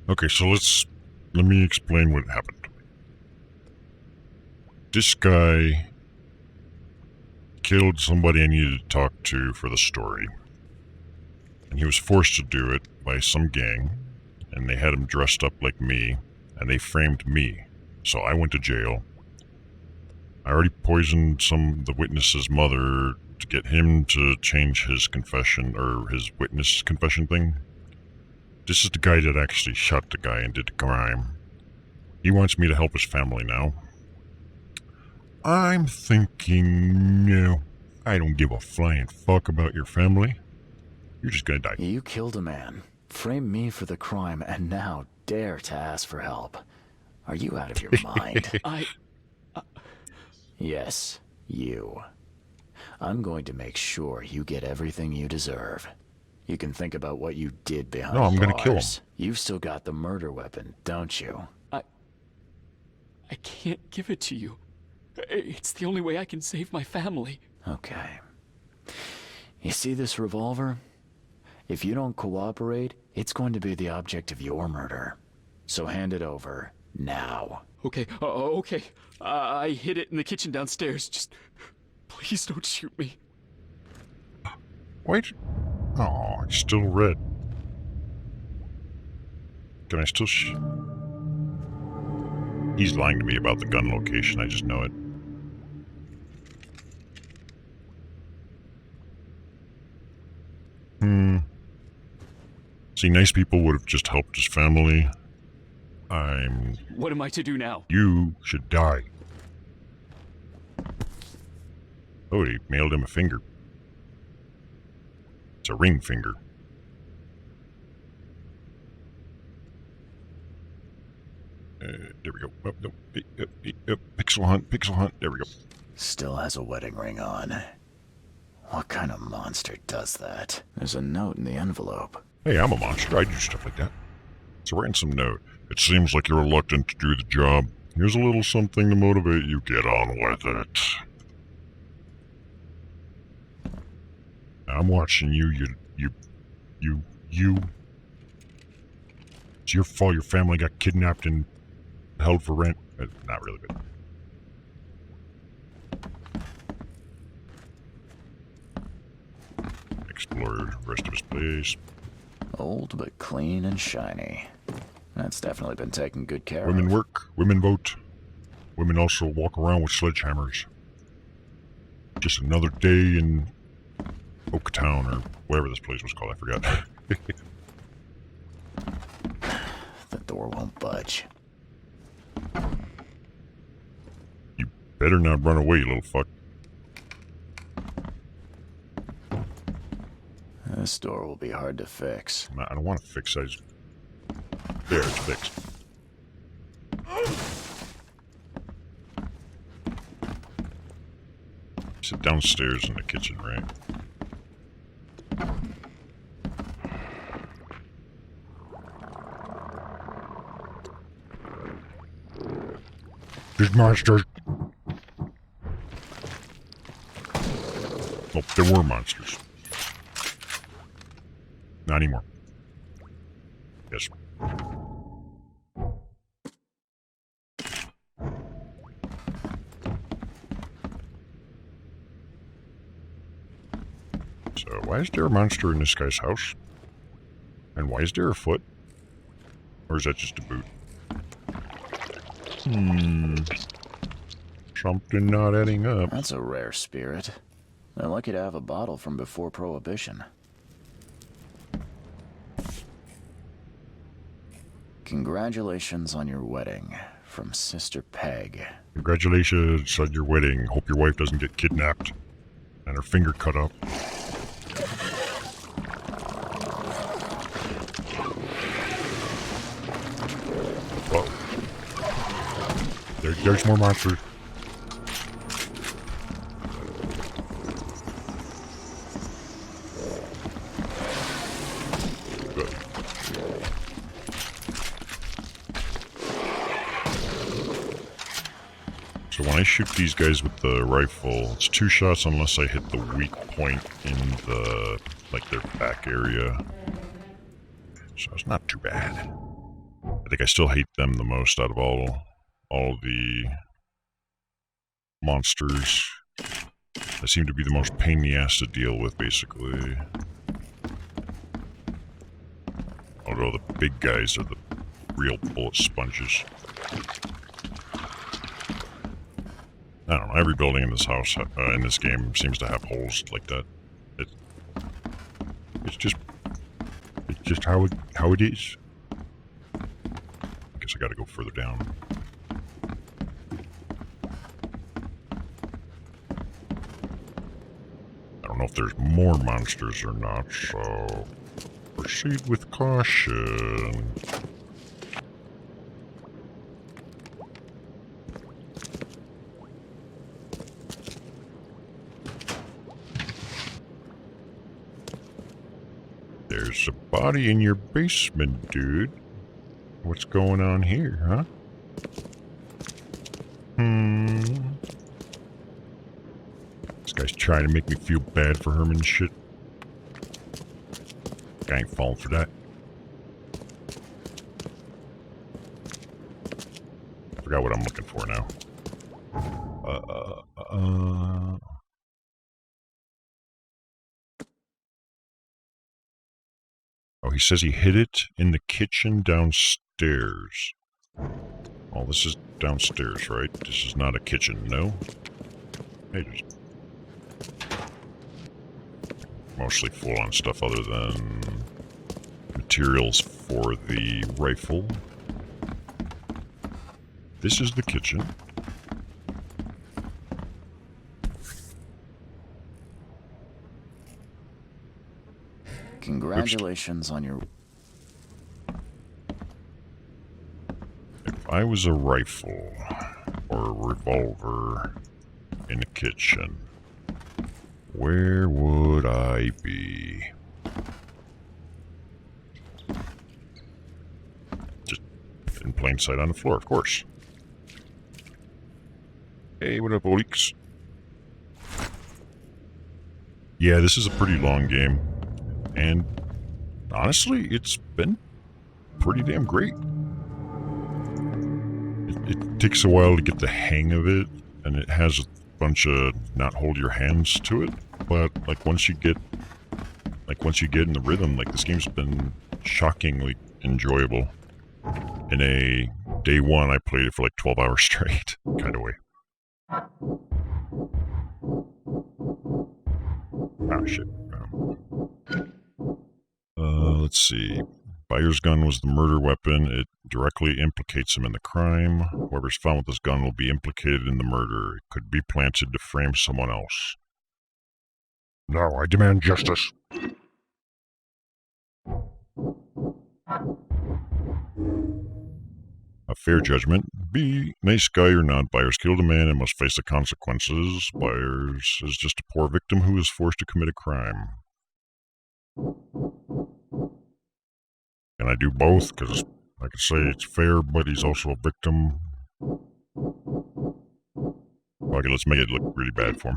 [SPEAKER 1] okay, so let me explain what happened. This guy killed somebody I needed to talk to for the story. And he was forced to do it by some gang, and they had him dressed up like me, and they framed me. So I went to jail. I already poisoned the witness's mother to get him to change his confession, or his witness confession thing. This is the guy that actually shot the guy and did the crime. He wants me to help his family now. I'm thinking, no, I don't give a flying fuck about your family. You're just gonna die.
[SPEAKER 2] You killed a man, framed me for the crime, and now dare to ask for help. Are you out of your mind? Yes, you. I'm going to make sure you get everything you deserve. You can think about what you did behind
[SPEAKER 1] No, I'm
[SPEAKER 2] bars.
[SPEAKER 1] gonna kill him.
[SPEAKER 2] You've still got the murder weapon, don't you?
[SPEAKER 6] I can't give it to you. It's the only way I can save my family.
[SPEAKER 2] Okay. You see this revolver? If you don't cooperate, it's going to be the object of your murder. So hand it over, now.
[SPEAKER 6] Okay, okay. I hid it in the kitchen downstairs. Just please don't shoot me.
[SPEAKER 1] Wait. Oh, it's still red. Can I still He's lying to me about the gun location, I just know it. See, nice people would have just helped his family.
[SPEAKER 6] What am I to do now?
[SPEAKER 1] You should die. Oh, he mailed him a finger. It's a ring finger. There we go. Oh, no. Pixel hunt. There we go.
[SPEAKER 2] Still has a wedding ring on. What kind of monster does that? There's a note in the envelope.
[SPEAKER 1] Hey, I'm a monster. I do stuff like that. It's a ransom note. It seems like you're reluctant to do the job. Here's a little something to motivate you. Get on with it. I'm watching you. You. It's your fault your family got kidnapped and held for rent. Not really, but... Explore the rest of his place.
[SPEAKER 2] Old but clean and shiny. That's definitely been taken good care
[SPEAKER 1] Women
[SPEAKER 2] of.
[SPEAKER 1] work, women vote. Women also walk around with sledgehammers. Just another day in Oaktown, or whatever this place was called, I forgot.
[SPEAKER 2] The door won't budge.
[SPEAKER 1] You better not run away, you little fuck.
[SPEAKER 2] This door will be hard to fix.
[SPEAKER 1] I don't want to fix it. There, it's fixed. Sit downstairs in the kitchen, right? There's monsters. Oh, there were monsters. Not anymore. Yes. So, why is there a monster in this guy's house? And why is there a foot? Or is that just a boot? Something not adding up.
[SPEAKER 2] That's a rare spirit. They're lucky to have a bottle from before Prohibition. Congratulations on your wedding, from Sister Peg.
[SPEAKER 1] Congratulations on your wedding. Hope your wife doesn't get kidnapped and her finger cut up. Whoa. There's more monsters. Good. So when I shoot these guys with the rifle, it's 2 shots unless I hit the weak point in the, like, their back area. So it's not too bad. I think I still hate them the most out of all the monsters. They seem to be the most pain in the ass to deal with, basically. Although the big guys are the real bullet sponges. I don't know, every building in this house, in this game, seems to have holes like that. It's just how it is. I guess I gotta go further down. I don't know if there's more monsters or not, so proceed with caution. There's a body in your basement, dude. What's going on here, huh? This guy's trying to make me feel bad for him and shit. I ain't falling for that. Forgot what I'm looking for now. Oh, he says he hid it in the kitchen downstairs. Oh, this is downstairs, right? This is not a kitchen, no? Hey, there's mostly full on stuff other than materials for the rifle. This is the kitchen.
[SPEAKER 2] Congratulations on your...
[SPEAKER 1] If I was a rifle or a revolver in the kitchen, where would I be? Just in plain sight on the floor, of course. Hey, what up, Oleeks? Yeah, this is a pretty long game. And honestly, it's been pretty damn great. It takes a while to get the hang of it, and it has a bunch of not hold your hands to it. But like once you get in the rhythm, like this game's been shockingly enjoyable. In a day one, I played it for like 12 hours straight, kind of way. Ah, shit. Let's see. Buyer's gun was the murder weapon. It directly implicates him in the crime. Whoever's found with this gun will be implicated in the murder. It could be planted to frame someone else. No, I demand justice. A fair judgment. B, nice guy or not, Byers killed a man and must face the consequences. Byers is just a poor victim who is forced to commit a crime. Can I do both? Because I could say it's fair, but he's also a victim. Okay, let's make it look really bad for him.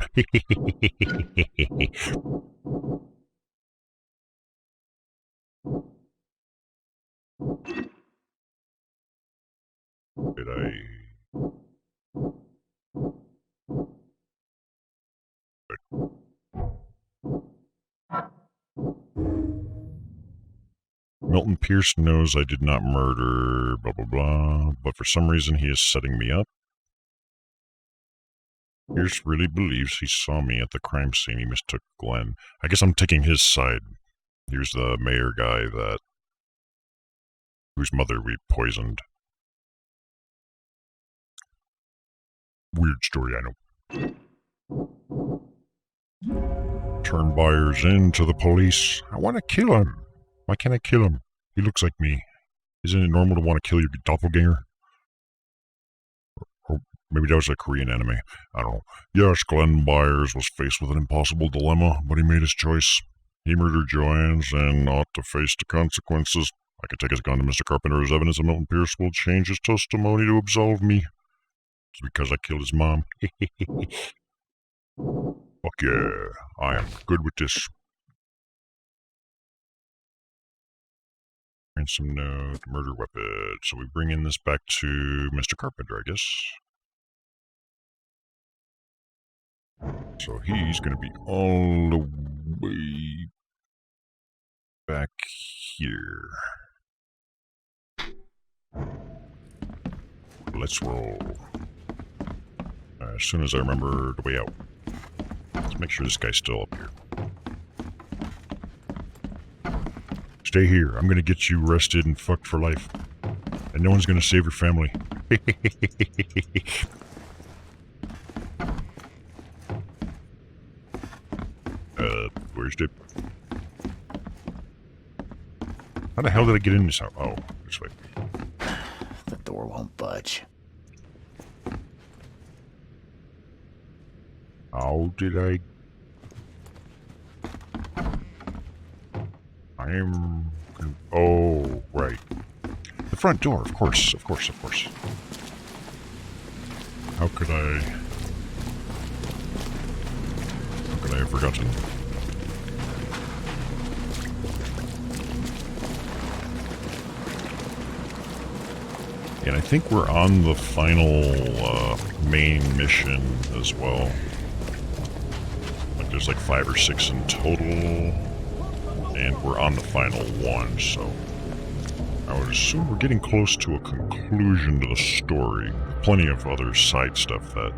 [SPEAKER 1] Did I... Milton Pierce knows I did not murder, blah blah blah, but for some reason he is setting me up. Pierce really believes he saw me at the crime scene. He mistook Glenn. I guess I'm taking his side. Here's the mayor guy whose mother we poisoned. Weird story, I know. Turn Byers in to the police. I want to kill him. Why can't I kill him? He looks like me. Isn't it normal to want to kill your doppelganger? Or maybe that was a Korean anime. I don't know. Yes, Glenn Byers was faced with an impossible dilemma, but he made his choice. He murdered Joanne's and ought to face the consequences. I could take his gun to Mr. Carpenter as evidence and Milton Pierce will change his testimony to absolve me. It's because I killed his mom. Fuck yeah, I am good with this. Ransom note, murder weapon. So we bring in this back to Mr. Carpenter, I guess. So he's going to be all the way back here. Let's roll. As soon as I remember the way out. Let's make sure this guy's still up here. Stay here. I'm going to get you arrested and fucked for life. And no one's going to save your family. Where's the... How the hell did I get in this house? Oh, this way.
[SPEAKER 2] The door won't budge.
[SPEAKER 1] How did I... Oh, right. The front door, of course, of course, of course. How could I have forgotten? And I think we're on the final main mission as well. Like there's like 5 or 6 in total. And we're on the final one, so I would assume we're getting close to a conclusion to the story. Plenty of other side stuff that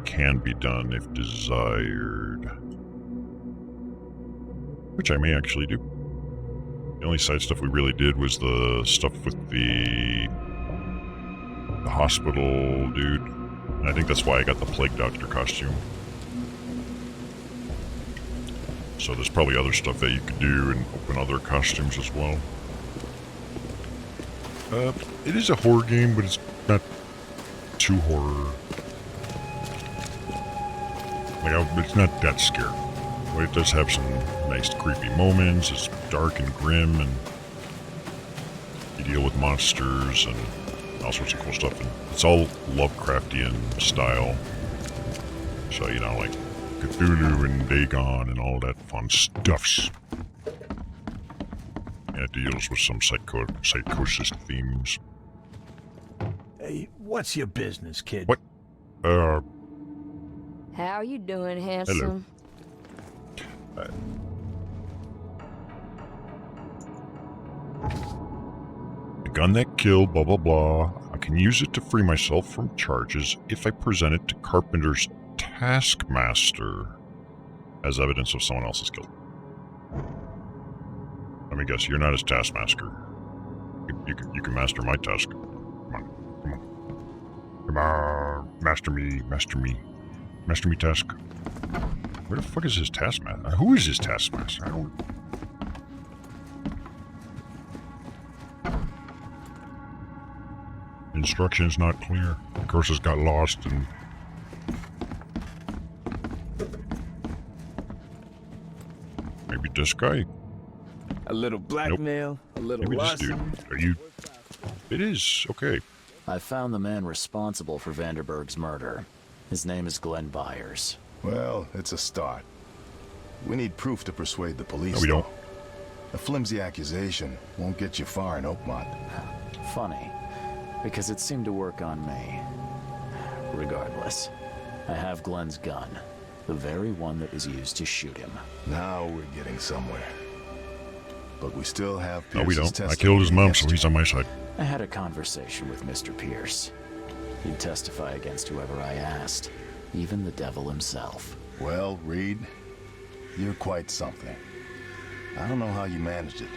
[SPEAKER 1] can be done if desired. Which I may actually do. The only side stuff we really did was the stuff with the hospital dude. And I think that's why I got the Plague Doctor costume. So there's probably other stuff that you could do and open other costumes as well. It is a horror game, but it's not too horror. Like, it's not that scary. But it does have some nice creepy moments. It's dark and grim, and you deal with monsters and all sorts of cool stuff. And it's all Lovecraftian style. So, you know, like Cthulhu and Dagon and all that fun stuffs. And it deals with some psychosis themes.
[SPEAKER 4] Hey, what's your business, kid?
[SPEAKER 1] What?
[SPEAKER 7] How are you doing, handsome?
[SPEAKER 1] Hello. The gun that killed, blah blah blah. I can use it to free myself from charges if I present it to Carpenter's taskmaster as evidence of someone else's kill. Let me guess, you're not his taskmaster. You can master my task. Come on. Come on. Master me task. Where the fuck is his taskmaster? Who is his taskmaster? I don't... Instructions not clear. The curses got lost and... Maybe this guy?
[SPEAKER 4] A little blackmail, a little
[SPEAKER 1] Maybe this dude.
[SPEAKER 4] lust.
[SPEAKER 1] Are you... It is, okay.
[SPEAKER 2] I found the man responsible for Vanderberg's murder. His name is Glenn Byers.
[SPEAKER 8] Well, it's a start. We need proof to persuade the police.
[SPEAKER 1] No, we don't.
[SPEAKER 8] A flimsy accusation won't get you far in Oakmont.
[SPEAKER 2] Funny, because it seemed to work on me. Regardless, I have Glenn's gun, the very one that was used to shoot him.
[SPEAKER 8] Now we're getting somewhere. But we still have
[SPEAKER 1] No, we
[SPEAKER 8] Pierce's
[SPEAKER 1] don't. I
[SPEAKER 8] testimony
[SPEAKER 1] killed his mom,
[SPEAKER 8] against
[SPEAKER 1] so
[SPEAKER 8] you.
[SPEAKER 1] he's on my side.
[SPEAKER 2] I had a conversation with Mr. Pierce. He'd testify against whoever I asked, even the devil himself.
[SPEAKER 8] Well, Reed, you're quite something. I don't know how you managed it,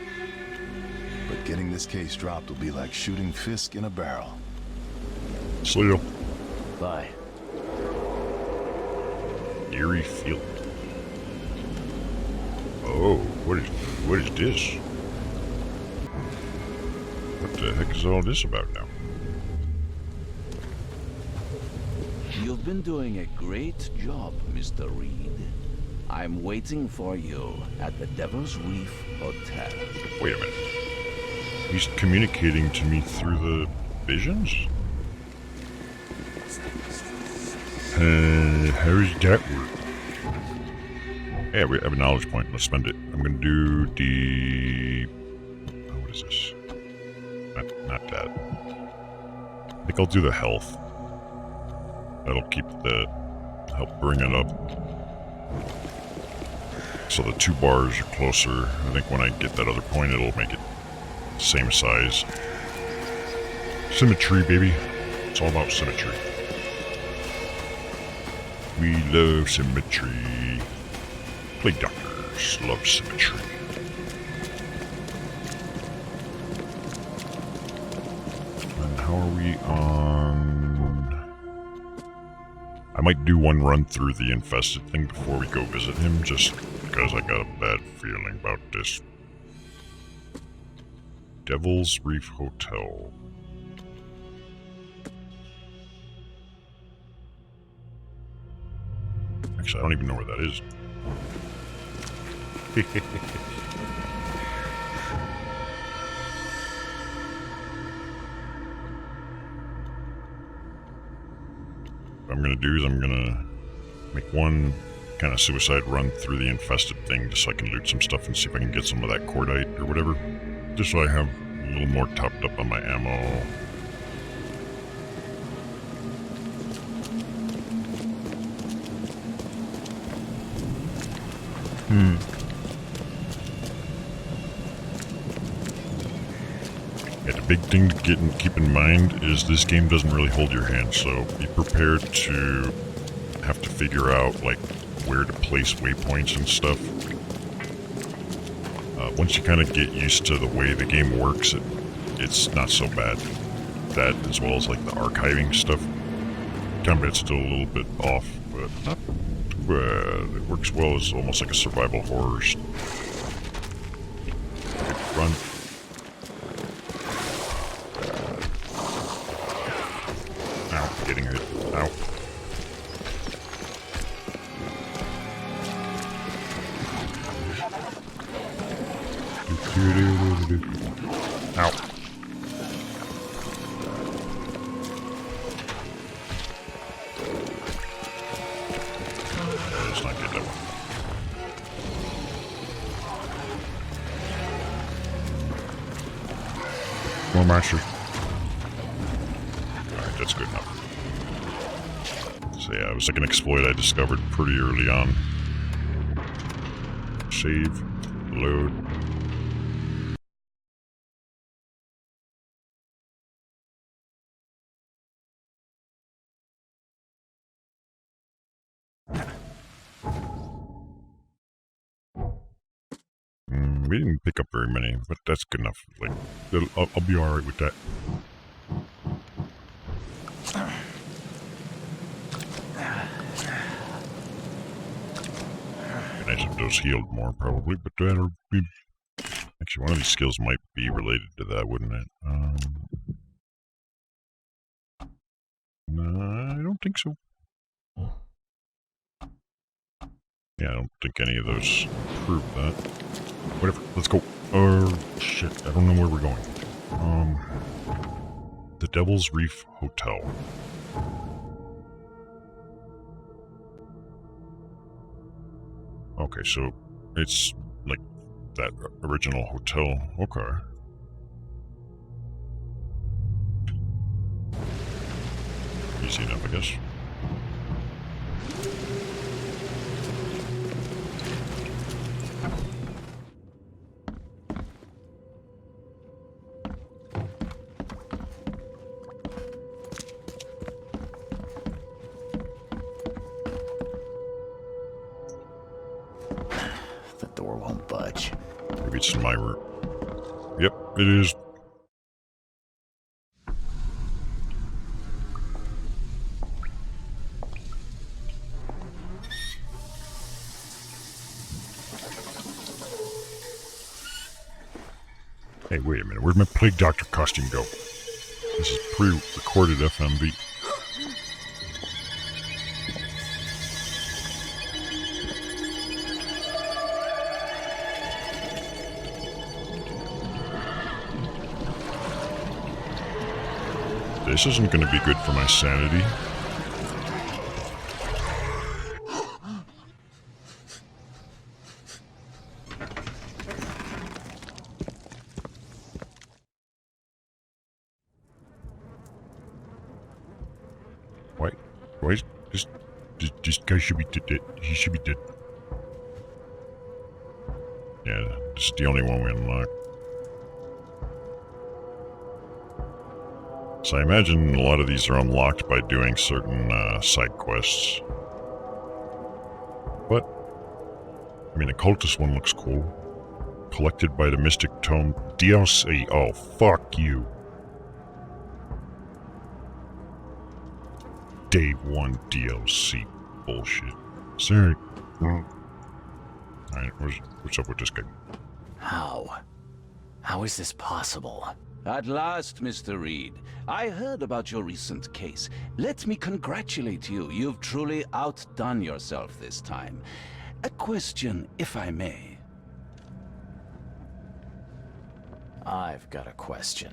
[SPEAKER 8] but getting this case dropped will be like shooting Fisk in a barrel.
[SPEAKER 1] Sleal.
[SPEAKER 2] Bye.
[SPEAKER 1] Eerie Field. Oh, what is this? What the heck is all this about now?
[SPEAKER 9] You've been doing a great job, Mr. Reed. I'm waiting for you at the Devil's Reef Hotel.
[SPEAKER 1] Wait a minute. He's communicating to me through the visions? How does that work? Yeah, we have a knowledge point. Let's spend it. I'm gonna do the... Oh, what is this? Not that. I think I'll do the health. That'll keep the... help bring it up. So the 2 bars are closer. I think when I get that other point, it'll make it same size. Symmetry, baby. It's all about symmetry. We love symmetry. Plague doctors love symmetry. And how are we on? I might do one run through the infested thing before we go visit him, just because I got a bad feeling about this. Devil's Reef Hotel. Actually, I don't even know where that is. What I'm gonna do is I'm gonna make one kind of suicide run through the infested thing just so I can loot some stuff and see if I can get some of that cordite or whatever. Just so I have a little more topped up on my ammo. Yeah, the big thing to keep in mind is this game doesn't really hold your hand, so be prepared to have to figure out like where to place waypoints and stuff. Once you kind of get used to the way the game works, it's not so bad. That, as well as like the archiving stuff. Combat's still a little bit off, but not too bad. It works well as almost like a survival horror. Run. Ow, getting hit. Ow. Ow. Let's not get that one. More monster. Alright, that's good enough. So yeah, it was like an exploit I discovered pretty early on. Save. Load. We didn't pick up very many, but that's good enough. Like, I'll be alright with that. Be nice if those healed more, probably, but that'll be... Actually, one of these skills might be related to that, wouldn't it? No, I don't think so. Yeah, I don't think any of those prove that. Whatever, let's go. Oh, shit, I don't know where we're going. The Devil's Reef Hotel. Okay, so it's like that original hotel. Okay. Easy enough, I guess.
[SPEAKER 2] The door won't budge.
[SPEAKER 1] Maybe it's in my room. Yep, it is. Hey, wait a minute. Where'd my Plague Doctor costume go? This is pre-recorded FMV. This isn't going to be good for my sanity. Why is this guy should be dead? He should be dead. Yeah, this is the only one we unlocked. So I imagine a lot of these are unlocked by doing certain side quests. But, I mean, the cultist one looks cool. Collected by the Mystic Tome DLC. Oh, fuck you. Day 1 DLC bullshit. Sorry. Alright, what's up with this guy?
[SPEAKER 2] How? How is this possible?
[SPEAKER 9] At last, Mr. Reed. I heard about your recent case. Let me congratulate you. You've truly outdone yourself this time. A question, if I may.
[SPEAKER 2] I've got a question.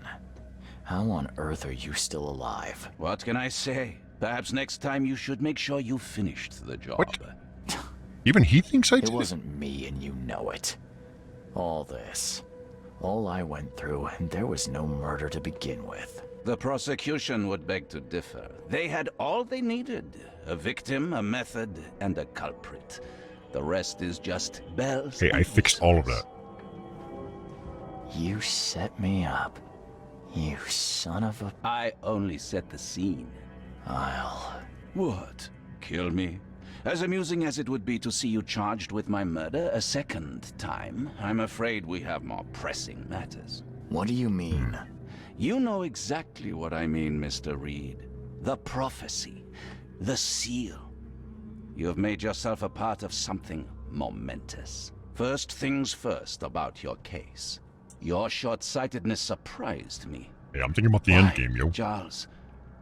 [SPEAKER 2] How on earth are you still alive?
[SPEAKER 9] What can I say? Perhaps next time you should make sure you finished the job.
[SPEAKER 1] What? Even he thinks I did
[SPEAKER 2] It wasn't me, and you know it. All this. All I went through, and there was no murder to begin with.
[SPEAKER 9] The prosecution would beg to differ. They had all they needed. A victim, a method, and a culprit. The rest is just bells.
[SPEAKER 1] Hey, I fixed all of that.
[SPEAKER 2] You set me up. You son of a...
[SPEAKER 9] I only set the scene.
[SPEAKER 2] I'll...
[SPEAKER 9] What? Kill me? As amusing as it would be to see you charged with my murder a second time, I'm afraid we have more pressing matters.
[SPEAKER 2] What do you mean?
[SPEAKER 9] You know exactly what I mean, Mr. Reed. The prophecy. The seal. You have made yourself a part of something momentous. First things first about your case. Your short-sightedness surprised me.
[SPEAKER 1] Hey, I'm thinking about the end game, yo.
[SPEAKER 9] Charles,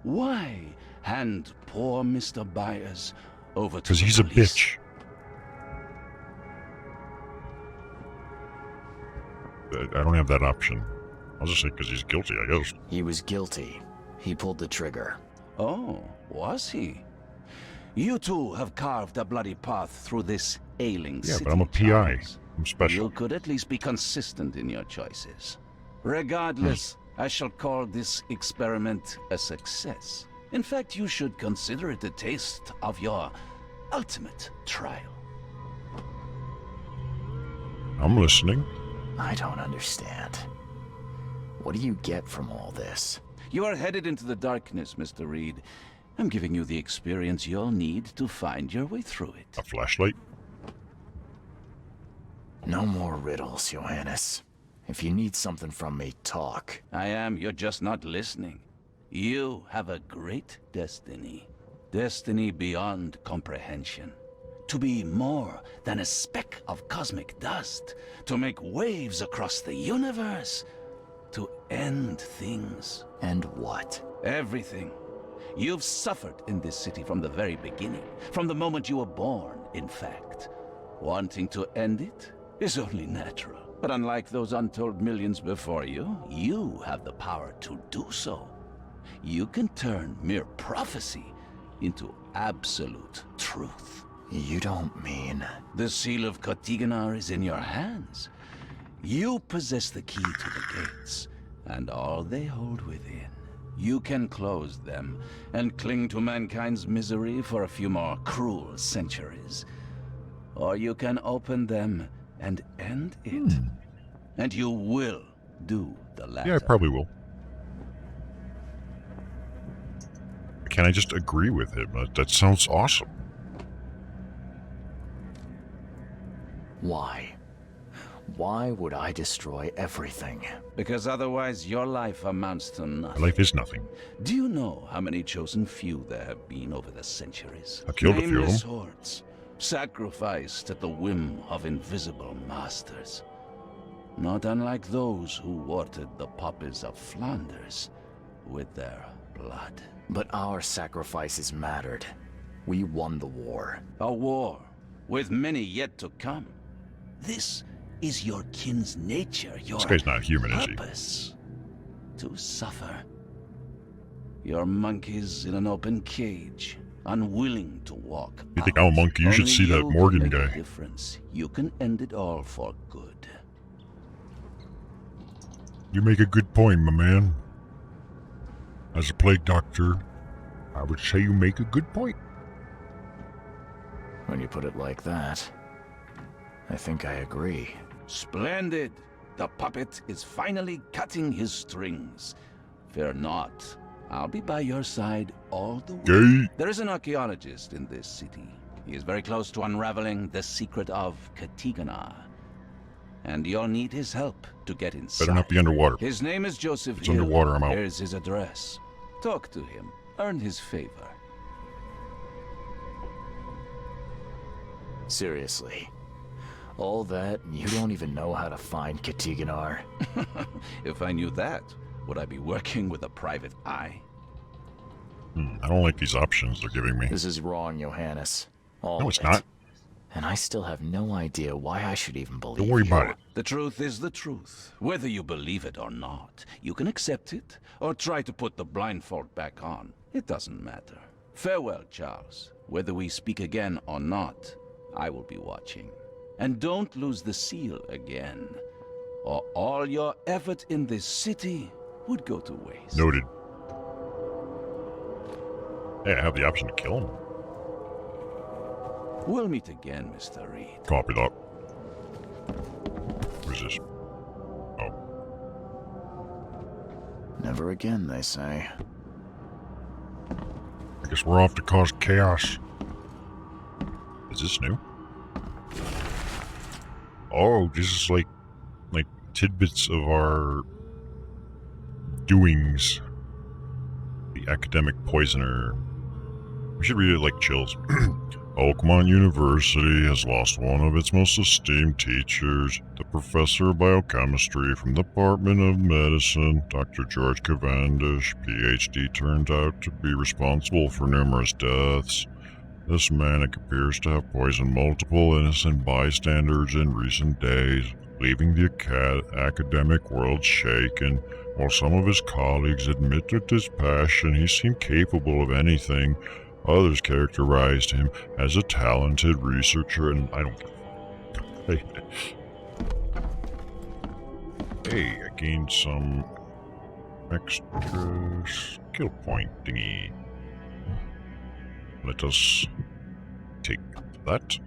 [SPEAKER 9] why hand poor Mr. Byers over to
[SPEAKER 1] Because
[SPEAKER 9] the
[SPEAKER 1] he's a
[SPEAKER 9] police?
[SPEAKER 1] bitch. I don't have that option. I'll just say because he's guilty, I guess.
[SPEAKER 2] He was guilty. He pulled the trigger.
[SPEAKER 9] Oh, was he? You two have carved a bloody path through this ailing
[SPEAKER 1] Yeah,
[SPEAKER 9] city,
[SPEAKER 1] but I'm a PI.
[SPEAKER 9] Charles.
[SPEAKER 1] I'm special.
[SPEAKER 9] You could at least be consistent in your choices. Regardless, I shall call this experiment a success. In fact, you should consider it a taste of your ultimate trial.
[SPEAKER 1] I'm listening.
[SPEAKER 2] I don't understand. What do you get from all this?
[SPEAKER 9] You are headed into the darkness, Mr. Reed. I'm giving you the experience you'll need to find your way through it.
[SPEAKER 1] A flashlight?
[SPEAKER 2] No more riddles, Johannes. If you need something from me, talk.
[SPEAKER 9] I am, you're just not listening. You have a great destiny. Destiny beyond comprehension. To be more than a speck of cosmic dust. To make waves across the universe. To end things.
[SPEAKER 2] And what?
[SPEAKER 9] Everything. You've suffered in this city from the very beginning. From the moment you were born, in fact. Wanting to end it is only natural. But unlike those untold millions before you, you have the power to do so. You can turn mere prophecy into absolute truth.
[SPEAKER 2] You don't mean...
[SPEAKER 9] The seal of Kotiganar is in your hands. You possess the key to the gates, and all they hold within. You can close them and cling to mankind's misery for a few more cruel centuries. Or you can open them and end it. And you will do the latter.
[SPEAKER 1] Yeah, I probably will. Can I just agree with him? That sounds awesome.
[SPEAKER 2] Why? Why would I destroy everything?
[SPEAKER 9] Because otherwise your life amounts to nothing.
[SPEAKER 1] Life is nothing.
[SPEAKER 9] Do you know how many chosen few there have been over the centuries?
[SPEAKER 1] I killed a few of
[SPEAKER 9] Nameless
[SPEAKER 1] them.
[SPEAKER 9] hordes, sacrificed at the whim of invisible masters. Not unlike those who watered the poppies of Flanders with their blood.
[SPEAKER 2] But our sacrifices mattered. We won the war.
[SPEAKER 9] A war, with many yet to come. This is your kin's nature, your
[SPEAKER 1] This guy's not human, is he?
[SPEAKER 9] purpose. To suffer. Your monkeys in an open cage, unwilling to walk
[SPEAKER 1] You think
[SPEAKER 9] out.
[SPEAKER 1] I'm a monkey? You should
[SPEAKER 9] Only
[SPEAKER 1] see that
[SPEAKER 9] you can
[SPEAKER 1] Morgan
[SPEAKER 9] make a
[SPEAKER 1] guy.
[SPEAKER 9] difference. You can end it all for good.
[SPEAKER 1] You make a good point, my man. As a plague doctor, I would say you make a good point.
[SPEAKER 2] When you put it like that, I think I agree.
[SPEAKER 9] Splendid. The puppet is finally cutting his strings. Fear not. I'll be by your side all the way.
[SPEAKER 1] Gay.
[SPEAKER 9] There is an archaeologist in this city. He is very close to unraveling the secret of Katigana. And you'll need his help to get inside.
[SPEAKER 1] Better not be underwater.
[SPEAKER 9] His name is Joseph
[SPEAKER 1] It's
[SPEAKER 9] Hill.
[SPEAKER 1] underwater, I'm out.
[SPEAKER 9] Here's his address. Talk to him. Earn his favor.
[SPEAKER 2] Seriously. All that, and you don't even know how to find Katiganar?
[SPEAKER 9] If I knew that, would I be working with a private eye?
[SPEAKER 1] I don't like these options they're giving me.
[SPEAKER 2] This is wrong, Johannes. All
[SPEAKER 1] No,
[SPEAKER 2] of
[SPEAKER 1] it's
[SPEAKER 2] it.
[SPEAKER 1] not.
[SPEAKER 2] And I still have no idea why I should even believe
[SPEAKER 1] Don't worry
[SPEAKER 2] you.
[SPEAKER 1] about it.
[SPEAKER 9] The truth is the truth. Whether you believe it or not, you can accept it or try to put the blindfold back on. It doesn't matter. Farewell, Charles. Whether we speak again or not, I will be watching. And don't lose the seal again, or all your effort in this city would go to waste.
[SPEAKER 1] Noted. Hey, I have the option to kill him.
[SPEAKER 9] We'll meet again, Mr. Reed.
[SPEAKER 1] Copy that. What is this? Oh.
[SPEAKER 2] Never again, they say.
[SPEAKER 1] I guess we're off to cause chaos. Is this new? Oh, this is like tidbits of our doings. The academic poisoner. We should read it like chills. Oakmont University has lost one of its most esteemed teachers, the professor of biochemistry from the Department of Medicine, Dr. George Cavendish, PhD, turned out to be responsible for numerous deaths. This manic appears to have poisoned multiple innocent bystanders in recent days, leaving the academic world shaken. While some of his colleagues admitted his passion, he seemed capable of anything. Others characterized him as a talented researcher, and I don't... Hey, I gained some extra skill point thingy. Let us take that.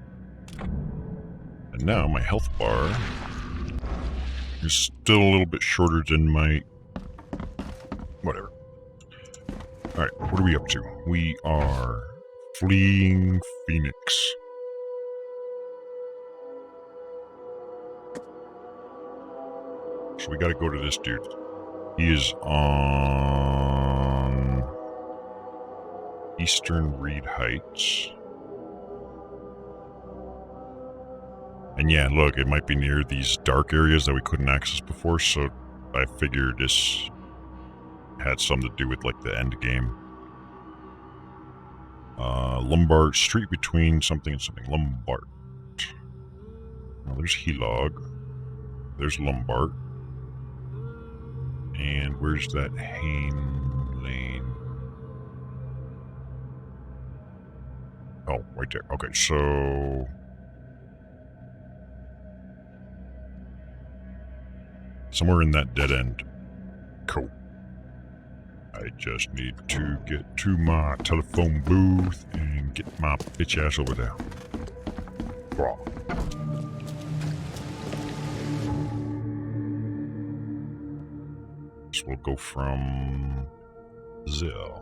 [SPEAKER 1] And now my health bar is still a little bit shorter than my... Whatever. Alright, what are we up to? We are fleeing Phoenix. So we gotta go to this dude. He is on Eastern Reed Heights. And yeah, look, it might be near these dark areas that we couldn't access before, so I figured this had something to do with like the end game. Lombard Street between something and something. Lombard. Now there's Helog. There's Lombard. And where's that Hain Lane? Oh, right there. Okay, so... somewhere in that dead end. Cool. I just need to get to my telephone booth and get my bitch ass over there. Bro. So we'll go from Zell.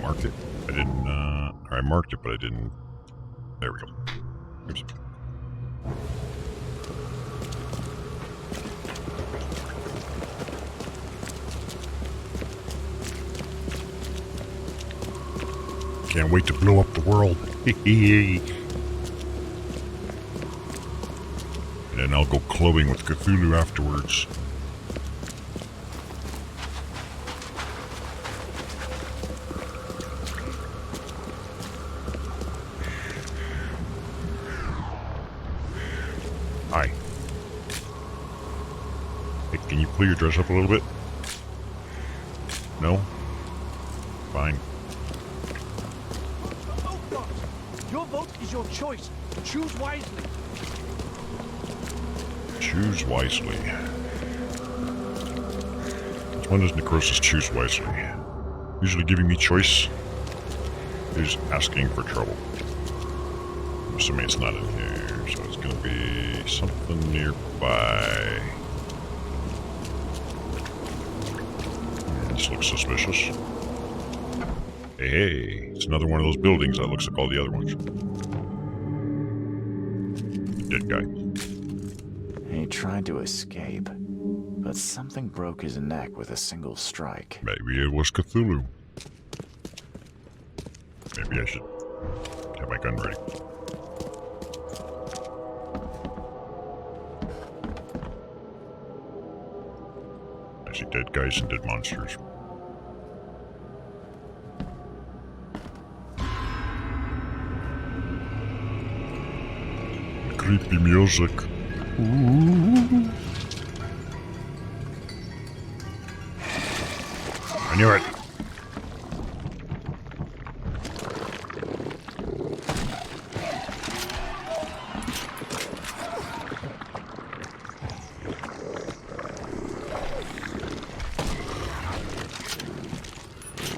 [SPEAKER 1] Marked it. I didn't, I marked it, but I didn't. There we go. Oops. Can't wait to blow up the world. And then I'll go clubbing with Cthulhu afterwards. Hi. Hey, can you pull your dress up a little bit? No? Fine.
[SPEAKER 4] Your vote is your choice. Choose wisely.
[SPEAKER 1] Choose wisely. When does Necroxix choose wisely? Usually giving me choice is asking for trouble. I'm assuming it's not in here, so it's gonna be something nearby. This looks suspicious. Hey, it's another one of those buildings that looks like all the other ones. Dead guy.
[SPEAKER 2] He tried to escape, but something broke his neck with a single strike.
[SPEAKER 1] Maybe it was Cthulhu. Maybe I should have my gun ready. I see dead guys and dead monsters. Creepy music. Ooh. I knew it.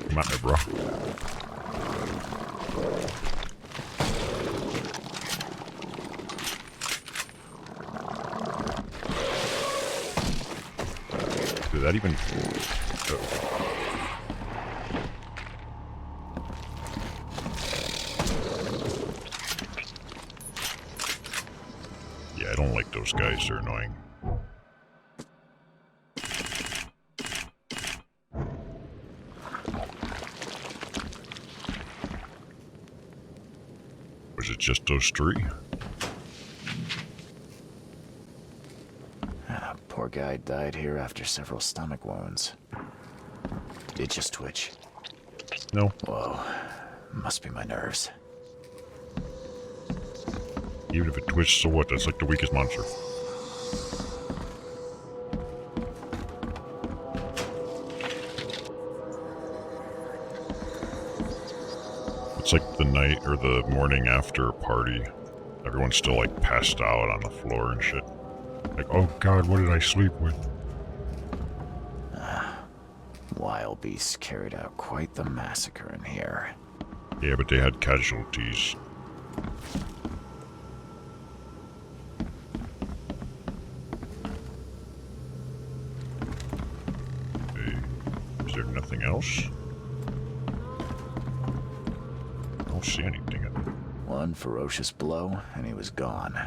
[SPEAKER 1] Come at me, bro. Did that even... Oh. Yeah, I don't like those guys. They're annoying. Was it just those three?
[SPEAKER 2] Poor guy died here after several stomach wounds. Did it just twitch?
[SPEAKER 1] No.
[SPEAKER 2] Whoa. Must be my nerves.
[SPEAKER 1] Even if it twitched, so what? That's like the weakest monster. It's like the night or the morning after a party. Everyone's still like passed out on the floor and shit. Like, oh god, what did I sleep with?
[SPEAKER 2] Wild beasts carried out quite the massacre in here.
[SPEAKER 1] Yeah, but they had casualties. Hey, is there nothing else? I don't see anything.
[SPEAKER 2] One ferocious blow, and he was gone.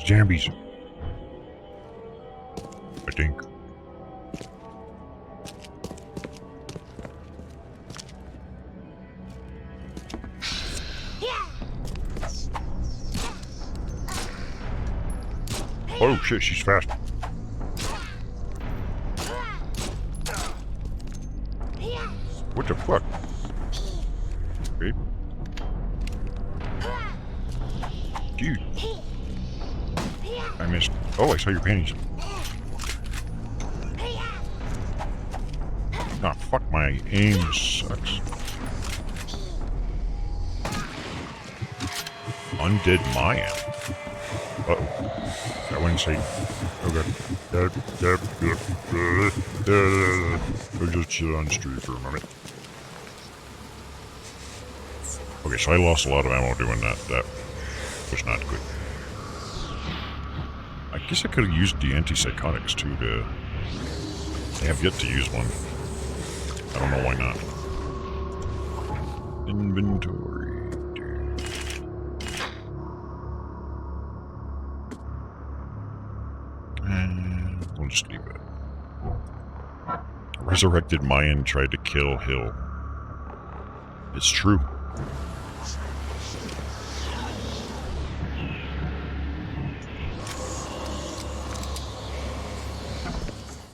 [SPEAKER 1] Zombies. I think. Oh shit, she's fast. What the fuck? Okay. Dude. I missed. Oh, I saw your panties. Ah, fuck, my aim sucks. Undead Mayan. Uh-oh. I wouldn't say... Okay. I'll just chill on the street for a moment. Okay, so I lost a lot of ammo doing that. That was not good. I guess I could have used the antipsychotics too to... I have yet to use one. I don't know why not. Inventory. And we'll just leave it. Resurrected Mayan tried to kill Hill. It's true.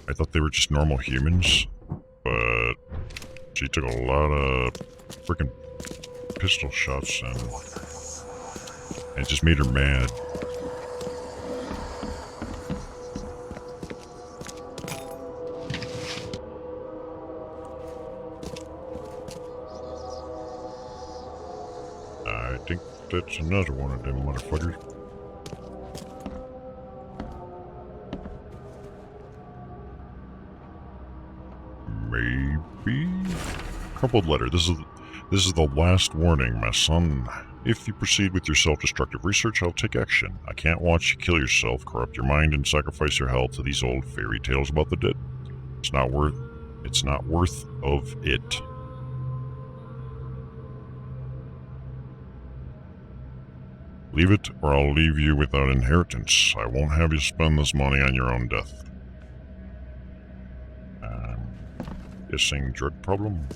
[SPEAKER 1] I thought they were just normal humans, but She took a lot of freaking pistol shots and it just made her mad. I think that's another one of them motherfuckers. Maybe? Crumpled letter. This is the last warning, my son. If you proceed with your self-destructive research, I'll take action. I can't watch you kill yourself, corrupt your mind, and sacrifice your health to these old fairy tales about the dead. It's not worth of it. Leave it, or I'll leave you without inheritance. I won't have you spend this money on your own death. Guessing drug problem?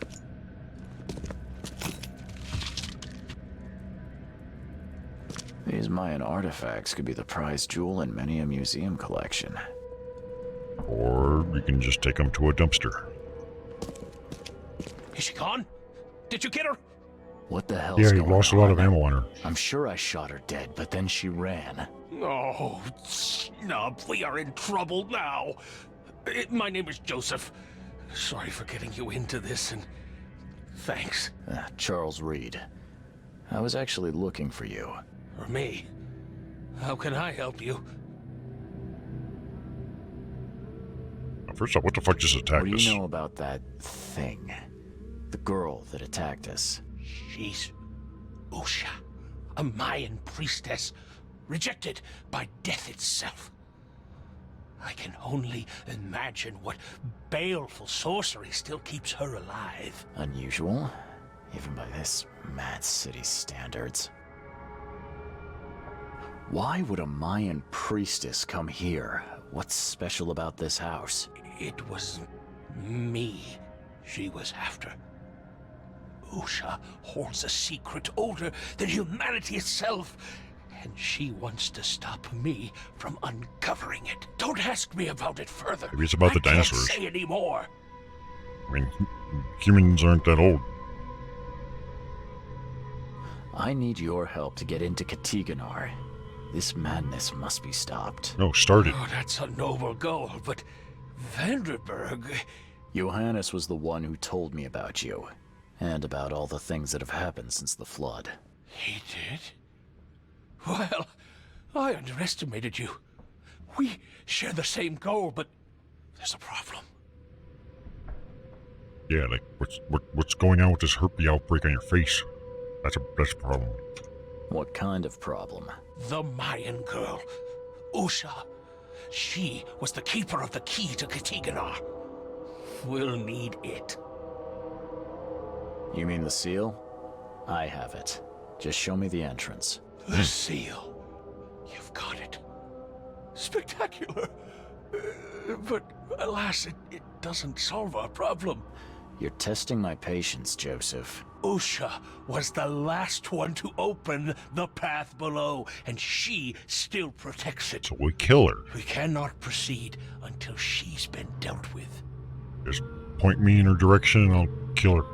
[SPEAKER 2] These Mayan artifacts could be the prized jewel in many a museum collection.
[SPEAKER 1] Or you can just take them to a dumpster.
[SPEAKER 4] Is she gone? Did you get her?
[SPEAKER 2] What the hell's
[SPEAKER 1] Yeah, you
[SPEAKER 2] going
[SPEAKER 1] lost a
[SPEAKER 2] on?
[SPEAKER 1] lot of ammo on her.
[SPEAKER 2] I'm sure I shot her dead, but then she ran.
[SPEAKER 4] Oh, snub, we are in trouble now. My name is Joseph. Sorry for getting you into this, and thanks.
[SPEAKER 2] Charles Reed. I was actually looking for you.
[SPEAKER 4] For me? How can I help you?
[SPEAKER 1] First off, what the fuck just attacked
[SPEAKER 2] What do
[SPEAKER 1] us?
[SPEAKER 2] you know about that thing? The girl that attacked us?
[SPEAKER 4] She's Usha, a Mayan priestess, rejected by death itself. I can only imagine what baleful sorcery still keeps her alive.
[SPEAKER 2] Unusual, even by this mad city standards. Why would a Mayan priestess come here? What's special about this house?
[SPEAKER 4] It was me she was after. Usha holds a secret older than humanity itself, and she wants to stop me from uncovering it. Don't ask me about it further.
[SPEAKER 1] Maybe it's about the dinosaurs.
[SPEAKER 4] I can't say anymore.
[SPEAKER 1] I mean, humans aren't that old.
[SPEAKER 2] I need your help to get into Katiganar. This madness must be stopped.
[SPEAKER 1] No, started.
[SPEAKER 4] Oh, that's a noble goal, but Vanderberg...
[SPEAKER 2] Johannes was the one who told me about you, and about all the things that have happened since the flood.
[SPEAKER 4] He did? Well, I underestimated you. We share the same goal, but there's a problem.
[SPEAKER 1] Yeah, like what's going on with this herpes outbreak on your face? That's a problem.
[SPEAKER 2] What kind of problem?
[SPEAKER 4] The Mayan girl, Usha. She was the keeper of the key to Katiganar. We'll need it.
[SPEAKER 2] You mean the seal? I have it. Just show me the entrance.
[SPEAKER 4] The seal. You've got it. Spectacular. But alas, it doesn't solve our problem.
[SPEAKER 2] You're testing my patience, Joseph.
[SPEAKER 4] Usha was the last one to open the path below, and she still protects it.
[SPEAKER 1] So we kill her.
[SPEAKER 4] We cannot proceed until she's been dealt with.
[SPEAKER 1] Just point me in her direction and I'll kill her.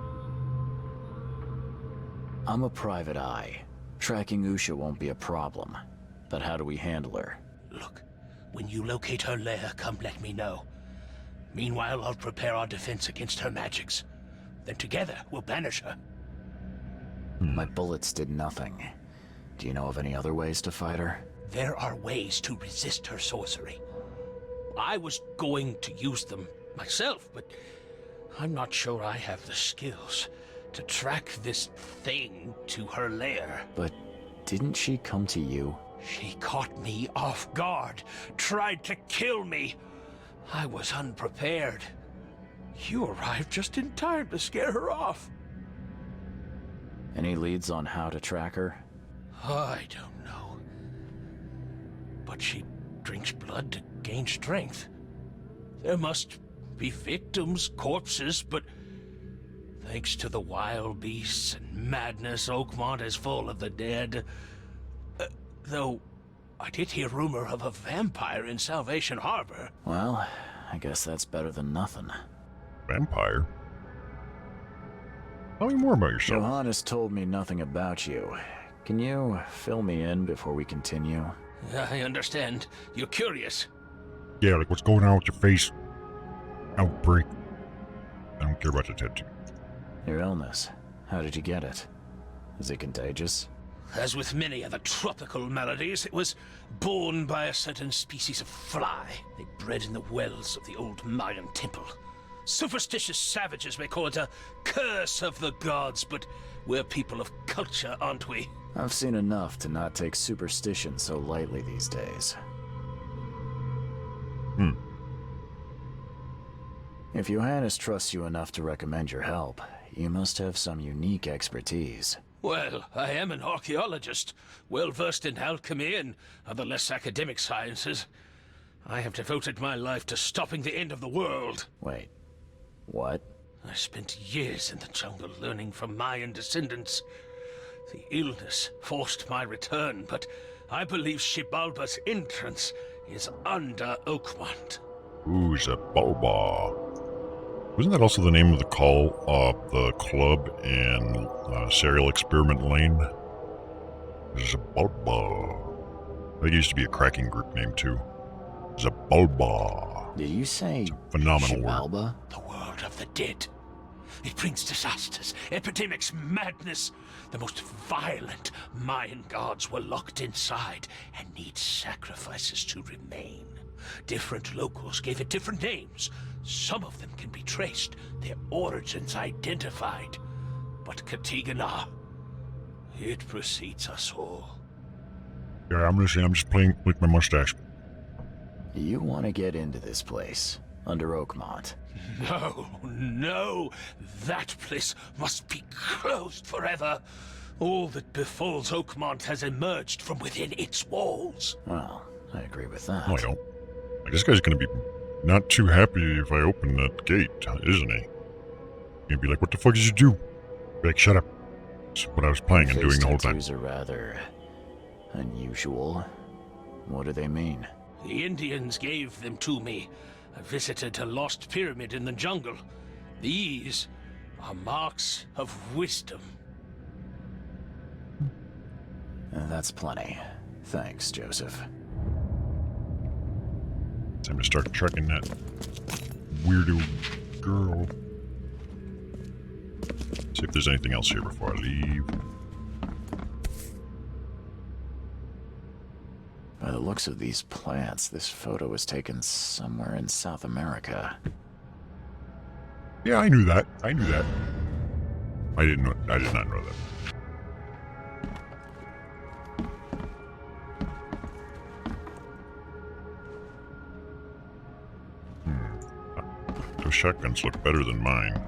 [SPEAKER 2] I'm a private eye. Tracking Usha won't be a problem. But how do we handle her?
[SPEAKER 4] Look, when you locate her lair, come let me know. Meanwhile, I'll prepare our defense against her magics. Then together, we'll banish her.
[SPEAKER 2] My bullets did nothing. Do you know of any other ways to fight her?
[SPEAKER 4] There are ways to resist her sorcery. I was going to use them myself, but I'm not sure I have the skills to track this thing to her lair.
[SPEAKER 2] But didn't she come to you?
[SPEAKER 4] She caught me off guard, tried to kill me. I was unprepared. You arrived just in time to scare her off.
[SPEAKER 2] Any leads on how to track her?
[SPEAKER 4] I don't know. But she drinks blood to gain strength. There must be victims, corpses, but thanks to the wild beasts and madness, Oakmont is full of the dead. Though, I did hear rumor of a vampire in Salvation Harbor.
[SPEAKER 2] Well, I guess that's better than nothing.
[SPEAKER 1] Vampire? Tell me more about yourself.
[SPEAKER 2] Johannes told me nothing about you. Can you fill me in before we continue?
[SPEAKER 4] I understand. You're curious.
[SPEAKER 1] Yeah, like what's going on with your face? Outbreak. I don't care about the tattoo.
[SPEAKER 2] Your illness. How did you get it? Is it contagious?
[SPEAKER 4] As with many other tropical maladies, it was born by a certain species of fly. They bred in the wells of the old Mayan temple. Superstitious savages may call it a curse of the gods, but we're people of culture, aren't we?
[SPEAKER 2] I've seen enough to not take superstition so lightly these days. If Johannes trusts you enough to recommend your help, you must have some unique expertise.
[SPEAKER 4] Well, I am an archaeologist, well-versed in alchemy and other less academic sciences. I have devoted my life to stopping the end of the world.
[SPEAKER 2] Wait, what?
[SPEAKER 4] I spent years in the jungle learning from Mayan descendants. The illness forced my return, but I believe Xibalba's entrance is under Oakmont.
[SPEAKER 1] Ooh, Xibalba. Wasn't that also the name of the the club in Serial Experiment Lane? Xibalba. I think it used to be a cracking group name too. Xibalba.
[SPEAKER 2] Did you say
[SPEAKER 1] Phenomenal
[SPEAKER 2] Xibalba?
[SPEAKER 1] word.
[SPEAKER 4] The world of the dead. It brings disasters, epidemics, madness. The most violent Mayan gods were locked inside and need sacrifices to remain. Different locals gave it different names. Some of them can be traced, their origins identified. But Katigana, it precedes us all.
[SPEAKER 1] Yeah, I'm just playing with my mustache.
[SPEAKER 2] You want to get into this place, under Oakmont.
[SPEAKER 4] No, that place must be closed forever. All that befalls Oakmont has emerged from within its walls.
[SPEAKER 2] Well, I agree with that.
[SPEAKER 1] No, I don't. Like, this guy's gonna be not too happy if I open that gate, isn't he? He's gonna be like, what the fuck did you do? Be like, shut up. That's what I was planning on doing the whole time.
[SPEAKER 2] Tattoos are rather unusual. What do they mean?
[SPEAKER 4] The Indians gave them to me. I visited a lost pyramid in the jungle. These are marks of wisdom.
[SPEAKER 2] That's plenty. Thanks, Joseph.
[SPEAKER 1] Time to start tracking that weirdo girl. See if there's anything else here before I leave.
[SPEAKER 2] By the looks of these plants, this photo was taken somewhere in South America.
[SPEAKER 1] Yeah, I knew that. I did not know that. Those shotguns look better than mine.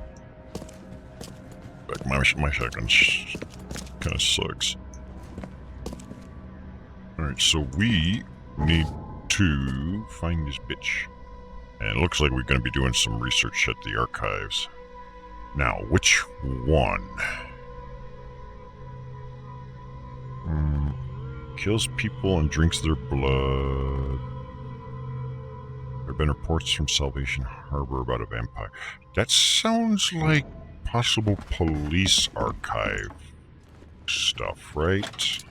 [SPEAKER 1] Like my shotgun kind of sucks. Alright, so we need to find this bitch. And it looks like we're going to be doing some research at the archives. Now, which one? Kills people and drinks their blood. There have been reports from Salvation Harbor about a vampire. That sounds like possible police archive stuff, right?